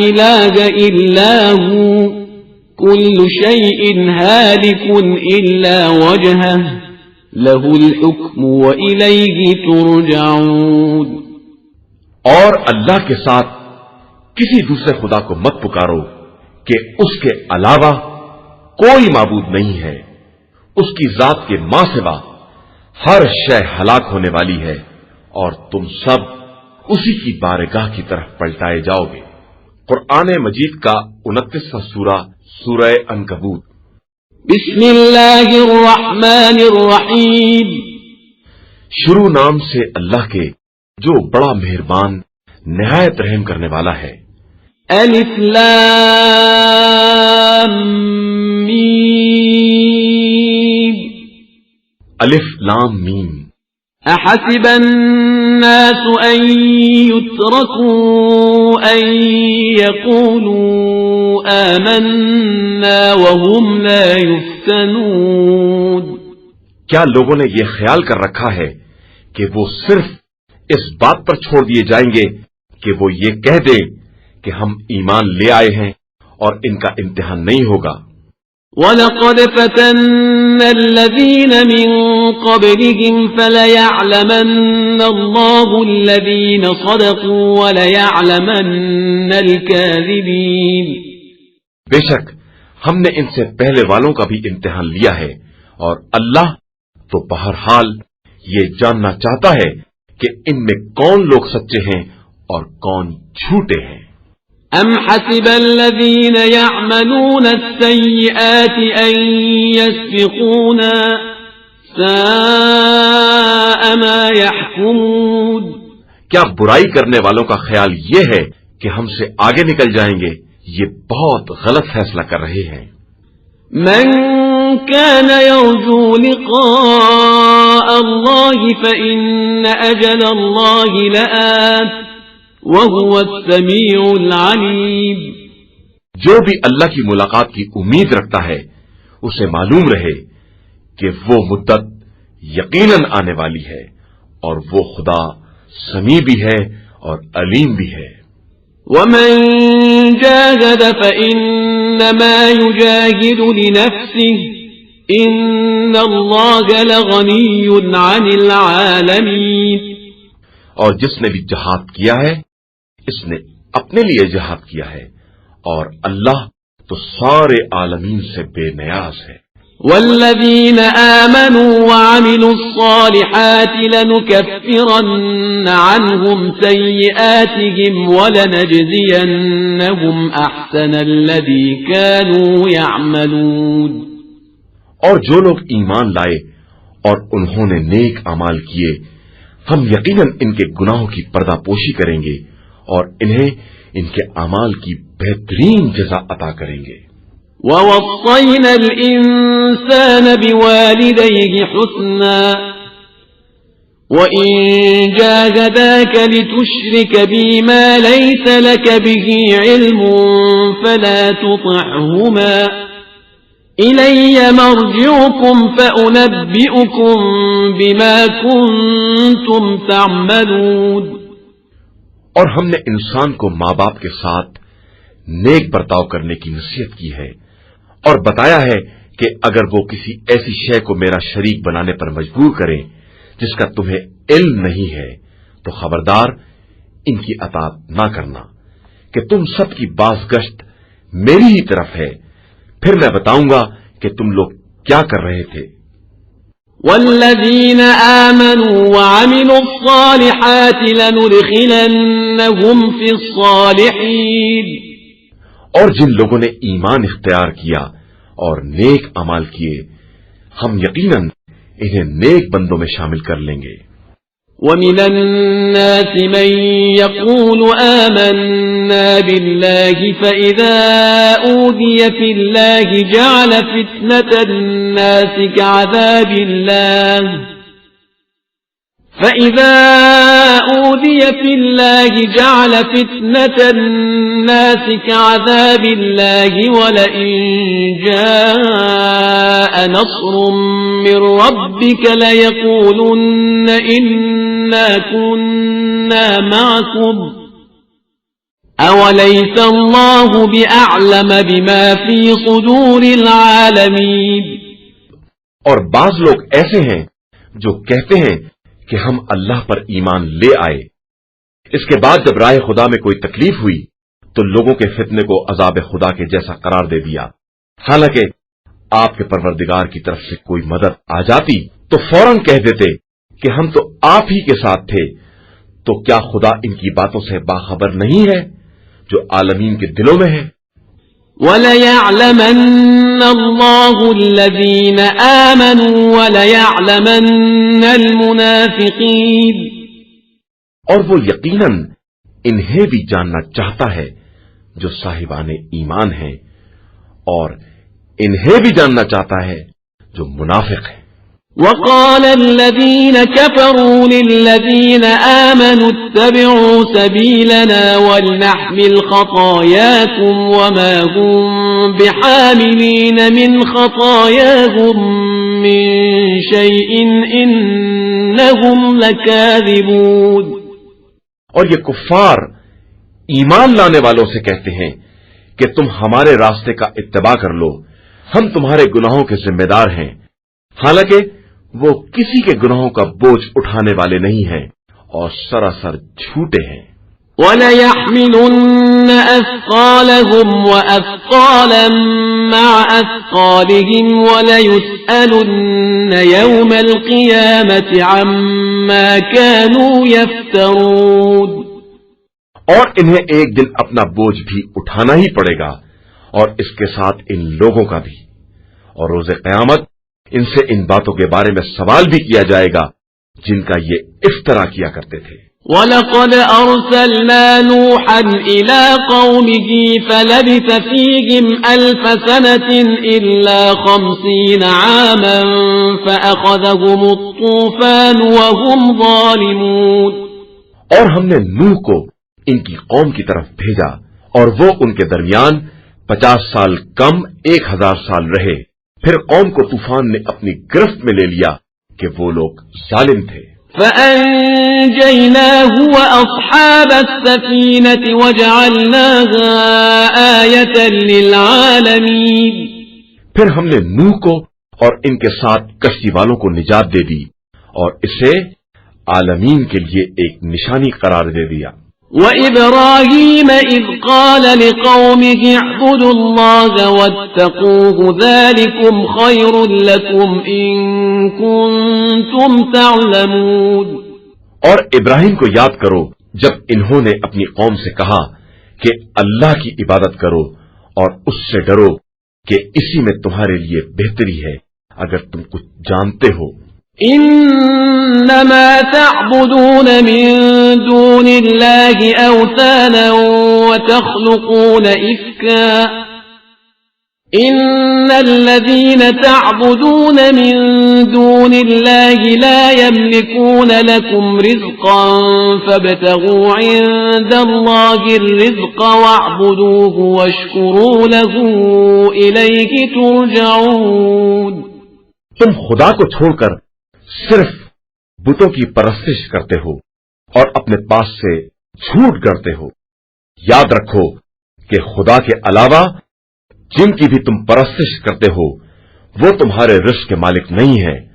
إله إلا هو كل شيء هالك إلا وجهه له الحكم وإليه ترجعون.
اور اللہ کے ساتھ کسی دوسرے خدا کو مت پکارو کہ اس کے علاوہ کوئی معبود نہیں ہے. اس کی ذات کے ماں سوا ہر شے ہلاک ہونے والی ہے اور تم سب اسی کی بارگاہ کی طرف پلٹائے جاؤ گے. قرآن مجید کا 29واں سورہ سورہ عنکبوت.
بسم اللہ الرحمن الرحیم.
شروع نام سے اللہ کے جو بڑا مہربان نہایت رحم کرنے والا ہے.
الف لام میم.
الف لام میم.
احسب الناس ان يتركوا ان يقولوا آمنا وهم لا يفتنون.
کیا لوگوں نے یہ خیال کر رکھا ہے کہ وہ صرف اس بات پر چھوڑ دیے جائیں گے کہ وہ یہ کہہ دیں کہ ہم ایمان لے آئے ہیں اور ان کا امتحان نہیں ہوگا.
وَلَقَدْ فَتَنَّ الَّذِينَ مِن قَبْلِهِمْ فَلَيَعْلَمَنَّ اللَّهُ الَّذِينَ صَدَقُوا وَلَيَعْلَمَنَّ الْكَاذِبِينَ.
بے شک ہم نے ان سے پہلے والوں کا بھی امتحان لیا ہے اور اللہ تو بہرحال یہ جاننا چاہتا ہے کہ ان میں کون لوگ سچے ہیں اور کون جھوٹے ہیں.
ام حسب الذين يعملون السيئات ان يسبقونا ساء ما يحكمون.
کیا برائی کرنے والوں کا خیال یہ ہے کہ ہم سے آگے نکل جائیں گے؟ یہ بہت غلط فیصلہ کر رہے ہیں.
من كان يرجو لقاء الله فإن أجل الله لآت وهو السميع العليم.
جو بھی اللہ کی ملاقات کی امید رکھتا ہے اسے معلوم رہے کہ وہ مدت یقیناً آنے والی ہے اور وہ خدا سمیع بھی ہے اور علیم بھی ہے.
ومن جاهد فإنما يجاهد لنفسه إن الله لغني عن العالمين.
اور جس نے بھی جہاد کیا ہے اس نے اپنے لیے جہاد کیا ہے اور اللہ تو سارے عالمین سے بے نیاز ہے۔
والذین آمنوا وعملوا الصالحات لنكفرن عنهم سیئاتهم ولنجزینهم احسن الذی كانوا يعملون۔
اور جو لوگ ایمان لائے اور انہوں نے نیک اعمال کیے، ہم یقیناً ان کے گناہوں کی پردہ پوشی کریں گے اور انہیں ان کے اعمال کی بہترین جزا عطا کریں گے۔
وَوَصَّيْنَا الْإِنسَانَ بِوَالِدَيْهِ حُسْنًا وَإِن جَاهَدَاكَ لِتُشْرِكَ بِي مَا لَيْسَ لَكَ بِهِ عِلْمٌ فَلَا تُطِعْهُمَا إِلَيَّ مَرْجِعُكُمْ فَأُنَبِّئُكُم بِمَا كُنتُمْ تَعْمَلُونَ۔
اور ہم نے انسان کو ماں باپ کے ساتھ نیک برتاؤ کرنے کی نصیحت کی ہے اور بتایا ہے کہ اگر وہ کسی ایسی شے کو میرا شریک بنانے پر مجبور کریں جس کا تمہیں علم نہیں ہے تو خبردار ان کی اطاعت نہ کرنا کہ تم سب کی باز گشت میری ہی طرف ہے، پھر میں بتاؤں گا کہ تم لوگ کیا کر رہے تھے۔
والذین آمنوا وعملوا الصالحات لندخلنهم فی الصالحین۔
اور جن لوگوں نے ایمان اختیار کیا اور نیک اعمال کیے، ہم یقیناً انہیں نیک بندوں میں شامل کر لیں گے۔
وَمِنَ النَّاسِ مَن يَقُولُ آمَنَّا بِاللَّهِ فَإِذَا أُوذِيَ فِي اللَّهِ جَعَلَ فِتْنَةَ النَّاسِ كَعَذَابِ اللَّهِ وَلَئِن جَاءَ نَصْرٌ مِّن رَّبِّكَ لَيَقُولُنَّ إِنَّا كُنَّا مَعَكُمْ أَوَلَيْسَ اللَّهُ بِأَعْلَمَ بِمَا فِي صُدُورِ الْعَالَمِينَ۔
اور بعض لوگ ایسے ہیں جو کہتے ہیں کہ ہم اللہ پر ایمان لے آئے، اس کے بعد جب راہ خدا میں کوئی تکلیف ہوئی تو لوگوں کے فتنے کو عذاب خدا کے جیسا قرار دے دیا، حالانکہ آپ کے پروردگار کی طرف سے کوئی مدد آ جاتی تو فوراً کہہ دیتے کہ ہم تو آپ ہی کے ساتھ تھے۔ تو کیا خدا ان کی باتوں سے باخبر نہیں ہے جو عالمین کے دلوں میں ہے؟
وَلَيَعْلَمَنَّ اللَّهُ الَّذِينَ آمَنُوا وَلَيَعْلَمَنَّ الْمُنَافِقِينَ۔
اور وہ یقیناً انہیں بھی جاننا چاہتا ہے جو صاحبان ایمان ہیں، اور انہیں بھی جاننا چاہتا ہے جو منافق ہیں۔
وَقَالَ الَّذِينَ كَفَرُوا لِلَّذِينَ آمَنُوا اتَّبِعُوا سَبِيلَنَا وَلْنَحْمِلْ خَطَايَاكُمْ وَمَا هُمْ بِحَامِلِينَ مِنْ خَطَايَاهُمْ مِنْ شَيْءٍ إِنَّهُمْ لَكَاذِبُونَ۔
اور یہ کفار ایمان لانے والوں سے کہتے ہیں کہ تم ہمارے راستے کا اتباع کر لو، ہم تمہارے گناہوں کے ذمہ دار ہیں، حالانکہ وہ کسی کے گناہوں کا بوجھ اٹھانے والے نہیں ہیں اور سراسر جھوٹے ہیں۔
وَلَيَحْمِلُنَّ أَثْقَالَهُمْ وَأَثْقَالًا مَّعَ أَثْقَالِهِمْ وَلَيُسْأَلُنَّ يَوْمَ الْقِيَامَةِ عَمَّا كَانُوا يَفْتَرُونَ۔
اور انہیں ایک دن اپنا بوجھ بھی اٹھانا ہی پڑے گا، اور اس کے ساتھ ان لوگوں کا بھی، اور روز قیامت ان سے ان باتوں کے بارے میں سوال بھی کیا جائے گا جن کا یہ افترا کیا کرتے تھے۔
وَلَقَدْ أَرْسَلْنَا نُوحًا إِلَىٰ قَوْمِهِ فَلَبِثَ فِيهِمْ أَلْفَ سَنَةٍ إِلَّا 50 عَامًا فَأَخَذَهُمُ الطُّوفَانُ وَهُمْ ظَالِمُونَ۔
اور ہم نے نوح کو ان کی قوم کی طرف بھیجا اور وہ ان کے درمیان 50 سال کم 1000 سال رہے، پھر قوم کو طوفان نے اپنی گرفت میں لے لیا کہ وہ لوگ ظالم تھے۔
فَأَنجَيْنَاهُ وَأَصْحَابَ السَّفِينَةِ وَجَعَلْنَاهَا آيَةً لِلْعَالَمِينَ۔
پھر ہم نے نوح کو اور ان کے ساتھ کشتی والوں کو نجات دے دی اور اسے عالمین کے لیے ایک نشانی قرار دے دیا۔
وَإِبْرَاهِيمَ إِذْ قَالَ لِقَوْمِهِ اعْبُدُوا اللَّهَ وَاتَّقُوهُ ذَلِكُمْ خَيْرٌ لَكُمْ إِن كُنتُمْ تَعْلَمُونَ۔
اور ابراہیم کو یاد کرو جب انہوں نے اپنی قوم سے کہا کہ اللہ کی عبادت کرو اور اس سے ڈرو کہ اسی میں تمہارے لیے بہتری ہے اگر تم کچھ جانتے ہو۔
انما تعبدون من دون الله اوثانا وتخلقون افكا ان الذين تعبدون من دون الله لا يملكون لكم رزقا فابتغوا عند الله الرزق واعبدوه واشكروا له اليه ترجعون۔
تم خدا کو چھوڑ کر صرف بتوں کی پرستش کرتے ہو اور اپنے پاس سے جھوٹ گڑتے ہو۔ یاد رکھو کہ خدا کے علاوہ جن کی بھی تم پرستش کرتے ہو وہ تمہارے رزق کے مالک نہیں ہے۔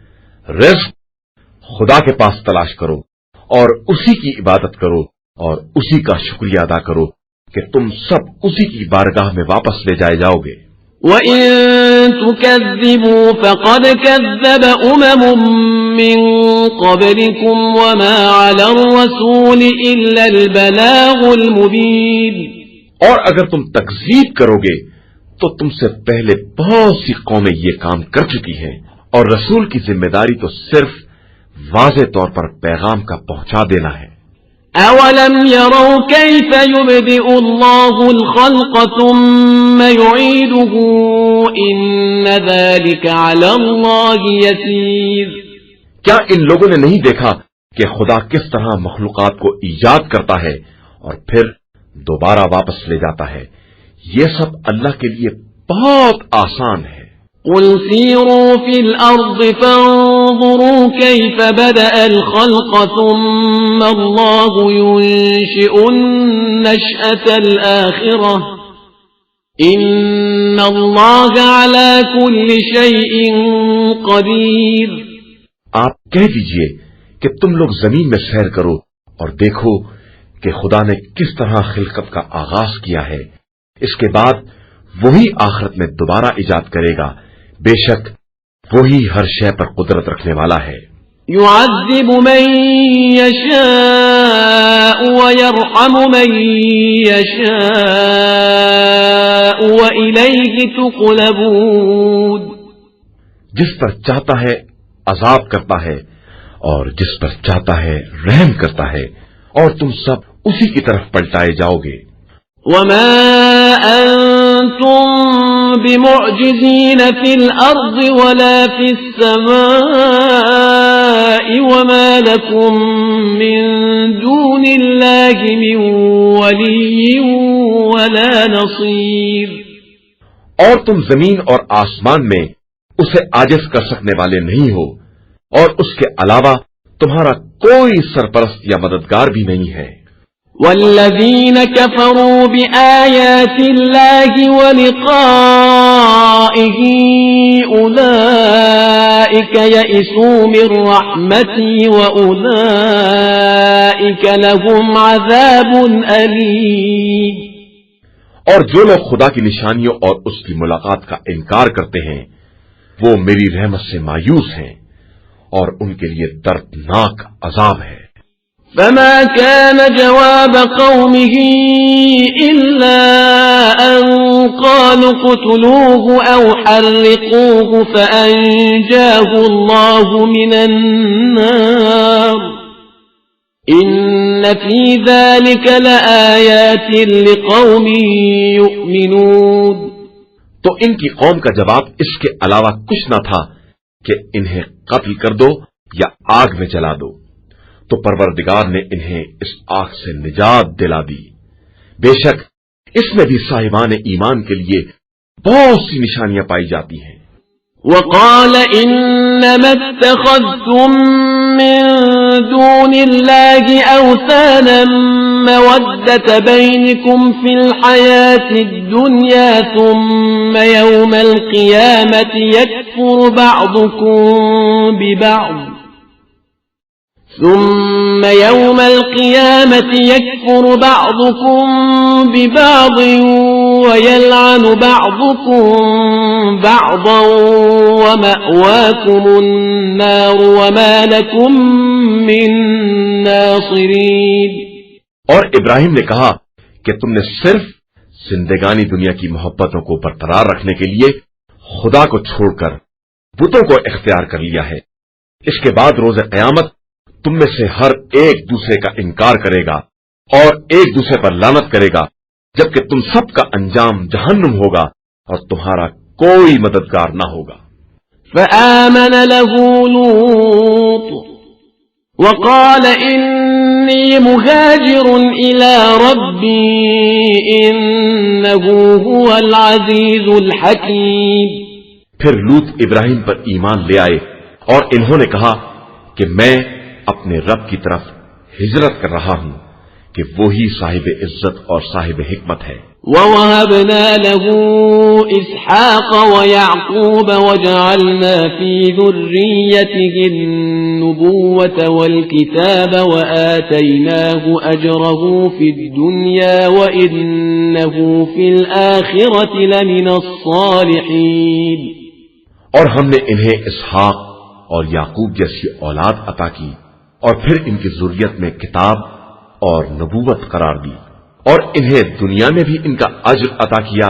رزق خدا کے پاس تلاش کرو اور اسی کی عبادت کرو اور اسی کا شکریہ ادا کرو کہ تم سب اسی کی بارگاہ میں واپس لے جائے جاؤ گے۔
وَإِن تُكَذِّبُوا فَقَدْ كَذَّبَ أُمَمٌ مِّن قَبْلِكُمْ وَمَا عَلَى الرَّسُولِ إِلَّا الْبَلَاغُ الْمُبِينُ۔
اور اگر تم تکذیب کرو گے تو تم سے پہلے بہت سی قومیں یہ کام کر چکی ہیں اور رسول کی ذمہ داری تو صرف واضح طور پر پیغام کا پہنچا دینا ہے۔
أَوَلَمْ يَرَوْا كَيْفَ يُبْدِئُ اللَّهُ الْخَلْقَ ثُمَّ يُعِيدُهُ إِنَّ ذَلِكَ عَلَى اللَّهِ يَسِيرٌ۔
کیا ان لوگوں نے نہیں دیکھا کہ خدا کس طرح مخلوقات کو ایجاد کرتا ہے اور پھر دوبارہ واپس لے جاتا ہے؟ یہ سب اللہ کے لیے بہت آسان ہے۔
قُلْ سِيرُوا فِي الْأَرْضِ فَانظُرُوا كَيْفَ بَدَأَ الْخَلْقَ ثُمَّ اللَّهُ يُنشِئُ النَّشْأَةَ الْآخِرَةَ إِنَّ اللَّهَ عَلَى كُلِّ شَيْءٍ قَدِيرٌ۔
آپ کہہ دیجئے کہ تم لوگ زمین میں سیر کرو اور دیکھو کہ خدا نے کس طرح خلقت کا آغاز کیا ہے، اس کے بعد وہی آخرت میں دوبارہ ایجاد کرے گا۔ بے شک وہی ہر شے پر قدرت رکھنے والا ہے۔
يعذب من يشاء ويرحم من يشاء وإليه تقلبون۔
جس پر چاہتا ہے عذاب کرتا ہے اور جس پر چاہتا ہے رحم کرتا ہے اور تم سب اسی کی طرف پلٹائے جاؤ گے۔
وما أنتم بمعجزين في الأرض ولا في السماء وما لكم من دون الله من ولي ولا نصير۔
اور تم زمین اور آسمان میں اسے عاجز کر سکنے والے نہیں ہو اور اس کے علاوہ تمہارا کوئی سرپرست یا مددگار بھی نہیں ہے۔
والذین کفروا بآیات اللہ ولقائہ اولئک یئسوا من رحمتی واولئک لهم عذاب علیم۔
اور جو لوگ خدا کی نشانیوں اور اس کی ملاقات کا انکار کرتے ہیں وہ میری رحمت سے مایوس ہیں اور ان کے لیے دردناک عذاب ہے۔
فما كان جواب قومه إلا أن قالوا اقتلوه أو حرقوه فأنجاه الله من النار إن في ذلك لآيات لقوم يؤمنون۔
تو ان کی قوم کا جواب اس کے علاوہ کچھ نہ تھا کہ انہیں قتل کر دو یا آگ میں جلا دو، تو پروردگار نے انہیں اس آگ سے نجات دلا دی۔ بے شک اس میں بھی صاحبان ایمان کے لیے بہت سی نشانیاں پائی جاتی ہیں۔
وقال انما اتخذتم من دون الله اوثانا مودة بينكم في الحياة الدنيا ثم يوم القيامة يكفر بعضكم ببعض ثم يوم القيامة يكفر بعضكم ببعض ويلعن بعضكم بعضا ومأواكم النار وما لكم من ناصرين.
اور ابراہیم نے کہا کہ تم نے صرف زندگانی دنیا کی محبتوں کو برقرار رکھنے کے لیے خدا کو چھوڑ کر بتوں کو اختیار کر لیا ہے. اس کے بعد روز قیامت تم میں سے ہر ایک دوسرے کا انکار کرے گا اور ایک دوسرے پر لعنت کرے گا، جبکہ تم سب کا انجام جہنم ہوگا اور تمہارا کوئی مددگار نہ ہوگا.
فآمن له لوط وقال إني مهاجر إلى ربي إنه هو العزيز الحكيم.
پھر لوط ابراہیم پر ایمان لے آئے اور انہوں نے کہا کہ میں اپنے رب کی طرف ہجرت کر رہا ہوں کہ وہی صاحب عزت اور صاحب حکمت ہے.
وَوَهَبْنَا لَهُ إِسْحَاقَ وَيَعْقُوبَ وَجَعَلْنَا فِي ذُرِّيَّتِهِ النُّبُوَّةَ وَالْكِتَابَ وَآتَيْنَاهُ أَجْرَهُ فِي الدُّنْيَا وَإِنَّهُ فِي الْآخِرَةِ لَمِنَ الصَّالِحِينَ.
اور ہم نے انہیں اسحاق اور یعقوب جیسی اولاد عطا کی اور پھر ان کی ذریت میں کتاب اور نبوت قرار دی، اور انہیں دنیا میں بھی ان کا اجر عطا کیا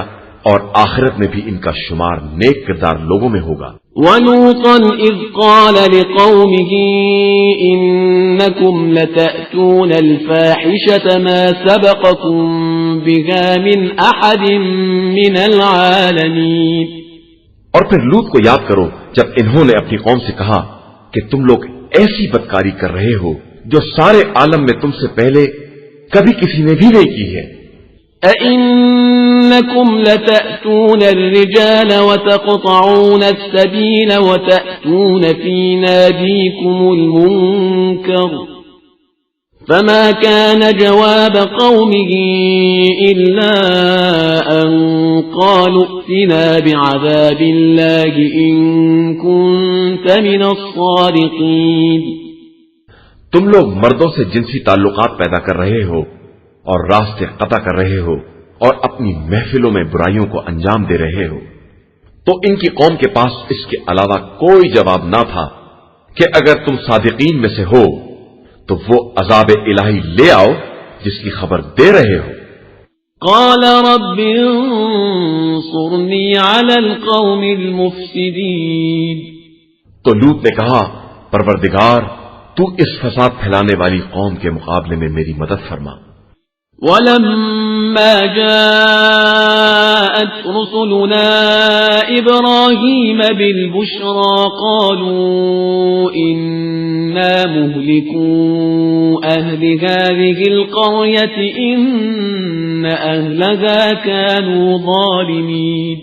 اور آخرت میں بھی ان کا شمار نیک کردار لوگوں میں ہوگا.
وَلُوطًا إِذْ قَالَ لِقَوْمِهِ إِنَّكُمْ لَتَأْتُونَ الْفَاحِشَةَ مَا سَبَقَكُمْ بِهَا مِنْ أَحَدٍ مِنَ الْعَالَمِينَ.
اور پھر لوط کو یاد کرو جب انہوں نے اپنی قوم سے کہا کہ تم لوگ ایسی بدکاری کر رہے ہو جو سارے عالم میں تم سے پہلے کبھی کسی نے بھی نہیں کی ہے.
أَإِنَّكُمْ لَتَأْتُونَ الرِّجَالَ وَتَقْطَعُونَ السَّبِيلَ وَتَأْتُونَ فِي نَادِيكُمُ الْمُنكَرَ فما كان جواب قومه إلا أن قالوا ائتنا بعذاب الله إن كنت من الصادقين.
تم لوگ مردوں سے جنسی تعلقات پیدا کر رہے ہو اور راستے قطع کر رہے ہو اور اپنی محفلوں میں برائیوں کو انجام دے رہے ہو. تو ان کی قوم کے پاس اس کے علاوہ کوئی جواب نہ تھا کہ اگر تم صادقین میں سے ہو تو وہ عذاب الہی لے آؤ جس کی خبر دے رہے ہو.
قال رب انصرنی علی القوم المفسدین.
تو لوط نے کہا پروردگار تو اس فساد پھیلانے والی قوم کے مقابلے میں میری مدد فرما.
ولما جاءت رسلنا إبراهيم بالبشرى قالوا إنا مهلكو أهل هذه القرية إن أهلها كانوا ظالمين.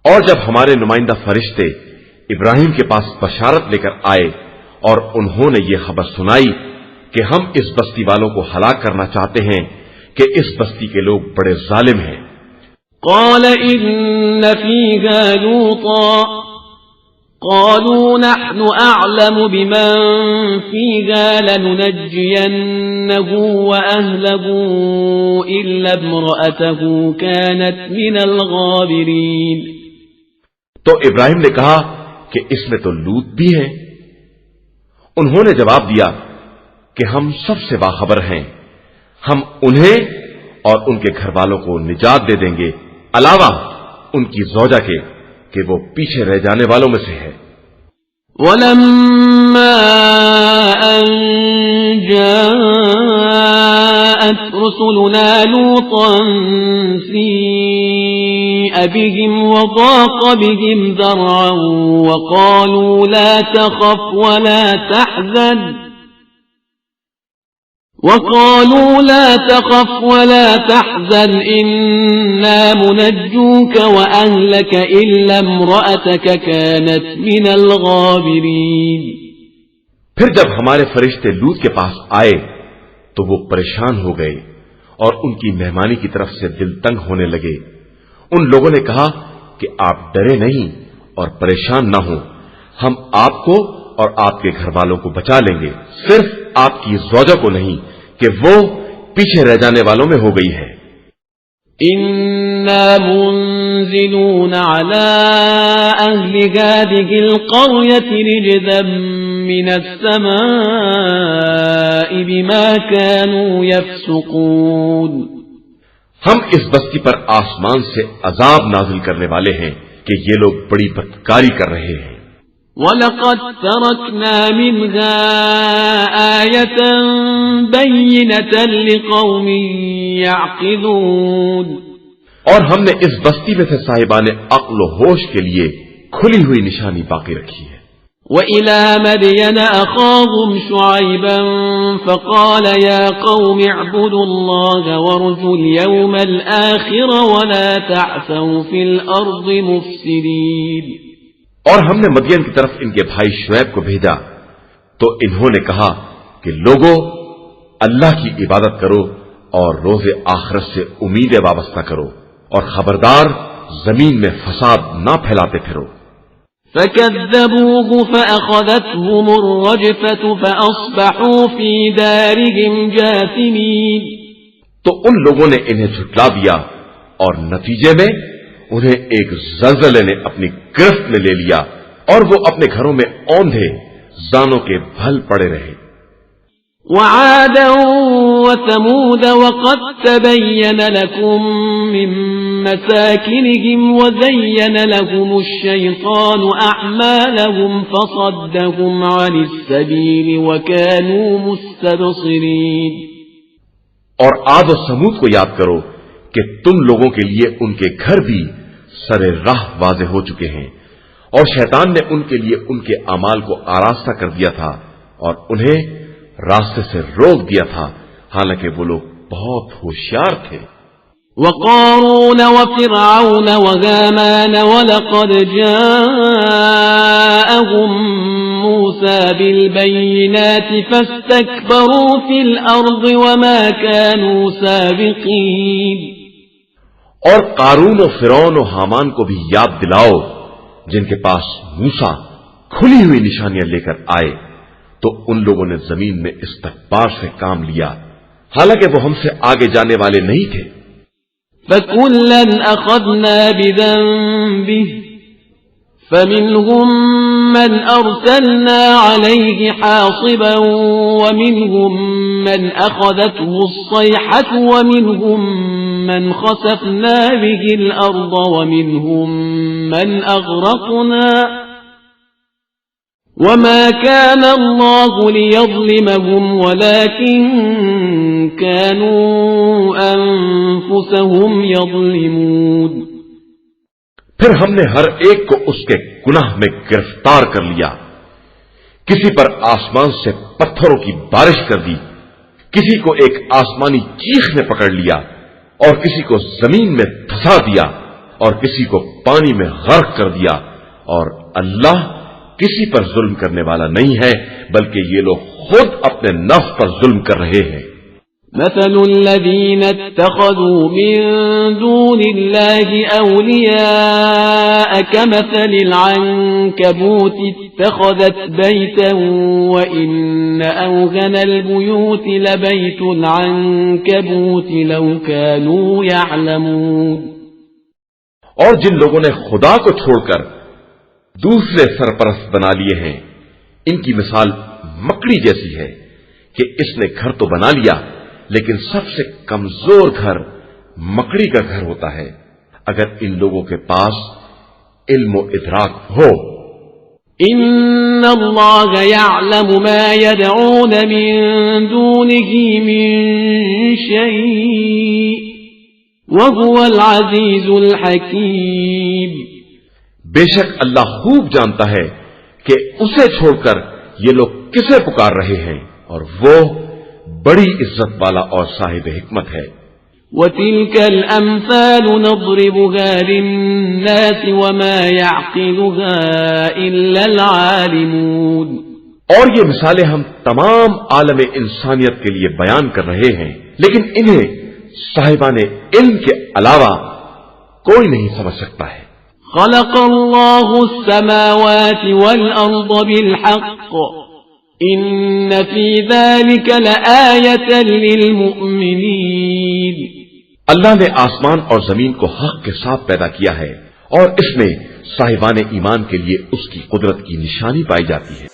اور جب ہمارے نمائندہ فرشتے ابراہیم کے پاس بشارت لے کر آئے اور انہوں نے یہ خبر سنائی کہ ہم اس بستی والوں کو ہلاک کرنا چاہتے ہیں کہ اس بستی کے لوگ بڑے ظالم ہیں.
قال ان فيها لوطا قالوا نحن اعلم بمن فيها لننجينه واهله الا امراته كانت من الغابرين.
تو ابراہیم نے کہا کہ اس میں تو لوط بھی ہے. انہوں نے جواب دیا کہ ہم سب سے باخبر ہیں، ہم انہیں اور ان کے گھر والوں کو نجات دے دیں گے علاوہ ان کی زوجہ کے کہ وہ پیچھے رہ جانے والوں میں سے ہے.
وَلَمَّا أَن جَاءَتْ رُسُلُنَا لُوطًا سِيءَ بِهِمْ وَضَاقَ بِهِمْ ذَرْعًا وَقَالُوا لَا تَخَفْ وَلَا تَحْزَنْ إِنَّا مُنَجُّوكَ وَأَهْلَكَ إِلَّا امْرَأَتَكَ كَانَتْ مِنَ الْغَابِرِينَ.
پھر جب ہمارے فرشتے لوط کے پاس آئے تو وہ پریشان ہو گئے اور ان کی مہمانی کی طرف سے دل تنگ ہونے لگے. ان لوگوں نے کہا کہ آپ ڈرے نہیں اور پریشان نہ ہوں، ہم آپ کو اور آپ کے گھر والوں کو بچا لیں گے، صرف آپ کی زوجہ کو نہیں کہ وہ پیچھے رہ جانے والوں میں ہو گئی ہے۔
إنا منزلون على أهل هذه القرية رجزا من السماء بما كانوا يفسقون۔
ہم اس بستی پر آسمان سے عذاب نازل کرنے والے ہیں کہ یہ لوگ بڑی بدکاری کر رہے ہیں۔
وَلَقَدْ تَرَكْنَا مِنْهَا آيَةً بَيِّنَةً لِقَوْمٍ يَعْقِلُونَ،
اور ہم نے اس بستی میں سے صاحبان عقل و ہوش کے لیے کھلی ہوئی نشانی باقی رکھی ہے۔
وَإِلَى مَدْيَنَ أَخَاهُمْ شُعَيْبًا فَقَالَ يَا قَوْمِ اعْبُدُوا اللَّهَ وَارْجُوا الْيَوْمَ الْآخِرَ وَلَا تَعْثَوْا فِي الْأَرْضِ مُفْسِدِينَ۔
اور ہم نے مدین کی طرف ان کے بھائی شعیب کو بھیجا تو انہوں نے کہا کہ لوگو اللہ کی عبادت کرو اور روز آخرت سے امیدیں وابستہ کرو اور خبردار زمین میں فساد نہ پھیلاتے پھرو۔
فَكَذَّبُوهُ فَأَخَذَتْهُمُ الرَّجْفَةُ فَأَصْبَحُوا فِي دَارِهِمْ جَاثِمِينَ،
تو ان لوگوں نے انہیں جھٹلا دیا اور نتیجے میں انہیں ایک زلزلے نے اپنی گرفت میں لے لیا اور وہ اپنے گھروں میں اوندھے زانوں کے بھل پڑے رہے۔
وَعَادًا وَثَمُودَ وَقَدْ تَبَيَّنَ لَكُم مِّن مَّسَاكِنِهِمْ وَزَيَّنَ لَهُمُ الشَّيْطَانُ أَعْمَالَهُمْ فَصَدَّهُمْ عَنِ السَّبِيلِ وَكَانُوا مُسْتَبْصِرِينَ۔
اور عاد و سمود کو یاد کرو کہ تم لوگوں کے لیے ان کے گھر بھی سر راہ واضح ہو چکے ہیں، اور شیطان نے ان کے لیے ان کے اعمال کو آراستہ کر دیا تھا اور انہیں راستے سے روک دیا تھا، حالانکہ وہ لوگ بہت ہوشیار تھے۔
وَقَارُونَ وَفِرْعَوْنَ وَهَامَانَ وَلَقَدْ جَاءَهُم مُوسَى بِالْبَيِّنَاتِ فَاسْتَكْبَرُوا فِي الْأَرْضِ وَمَا كَانُوا سَابِقِينَ۔
اور قارون و فرعون و حامان کو بھی یاد دلاؤ جن کے پاس موسیٰ کھلی ہوئی نشانیاں لے کر آئے تو ان لوگوں نے زمین میں استکبار سے کام لیا، حالانکہ وہ ہم سے آگے جانے والے نہیں تھے۔
فَكُلًّا أَخَذْنَا بِذَنبِهِ فَمِنْهُمْ مَنْ أَرْسَلْنَا عَلَيْهِ حَاصِبًا وَمِنْهُمْ مَنْ أَخَذَتْهُ الصَّيْحَةُ وَمِنْهُمْ مَنْ خَسَفْنَا بِهِ الْأَرْضَ وَمِنْهُمْ مَنْ أَغْرَقْنَا وَمَا كَانَ اللَّهُ لِيَظْلِمَهُمْ وَلَكِنْ كَانُوا أَنفُسَهُمْ يَظْلِمُونَ۔
پھر ہم نے ہر ایک کو اس کے گناہ میں گرفتار کر لیا، کسی پر آسمان سے پتھروں کی بارش کر دی، کسی کو ایک آسمانی چیخ نے پکڑ لیا اور کسی کو زمین میں دھسا دیا اور کسی کو پانی میں غرق کر دیا، اور اللہ کسی پر ظلم کرنے والا نہیں ہے بلکہ یہ لوگ خود اپنے نفس پر ظلم کر رہے ہیں۔
مثل الذين اتخذوا من دون الله أولياء كمثل العنكبوت اتخذت بيتا وإن أوهن البيوت لبيت العنكبوت لو كانوا يعلمون۔
اور جن لوگوں نے خدا کو چھوڑ کر دوسرے سرپرست بنا لیے ہیں ان کی مثال مکڑی جیسی ہے کہ اس نے گھر تو بنا لیا لیکن سب سے کمزور گھر مکڑی کا گھر ہوتا ہے۔ اگر ان لوگوں کے پاس علم و ادراک ہو۔
ان اللہ یعلم ما يدعون من دونه من شیء وهو العزیز الحکیم۔
بے شک اللہ خوب جانتا ہے کہ اسے چھوڑ کر یہ لوگ کسے پکار رہے ہیں اور وہ بڑی عزت والا اور صاحب حکمت ہے۔
وَتِلْكَ الْأَمْثَالُ نَضْرِبُهَا لِلنَّاسِ وَمَا يَعْقِلُهَا إِلَّا الْعَالِمُونَ۔
اور یہ مثالیں ہم تمام عالم انسانیت کے لیے بیان کر رہے ہیں لیکن انہیں صاحبان علم کے علاوہ کوئی نہیں سمجھ سکتا ہے۔
خلق الله السماوات والأرض بالحق إن في ذلك لآية للمؤمنين
اللہ نے آسمان اور زمین کو حق کے ساتھ پیدا کیا ہے اور اس میں صاحبان ایمان کے لیے اس کی قدرت کی نشانی پائی جاتی ہے۔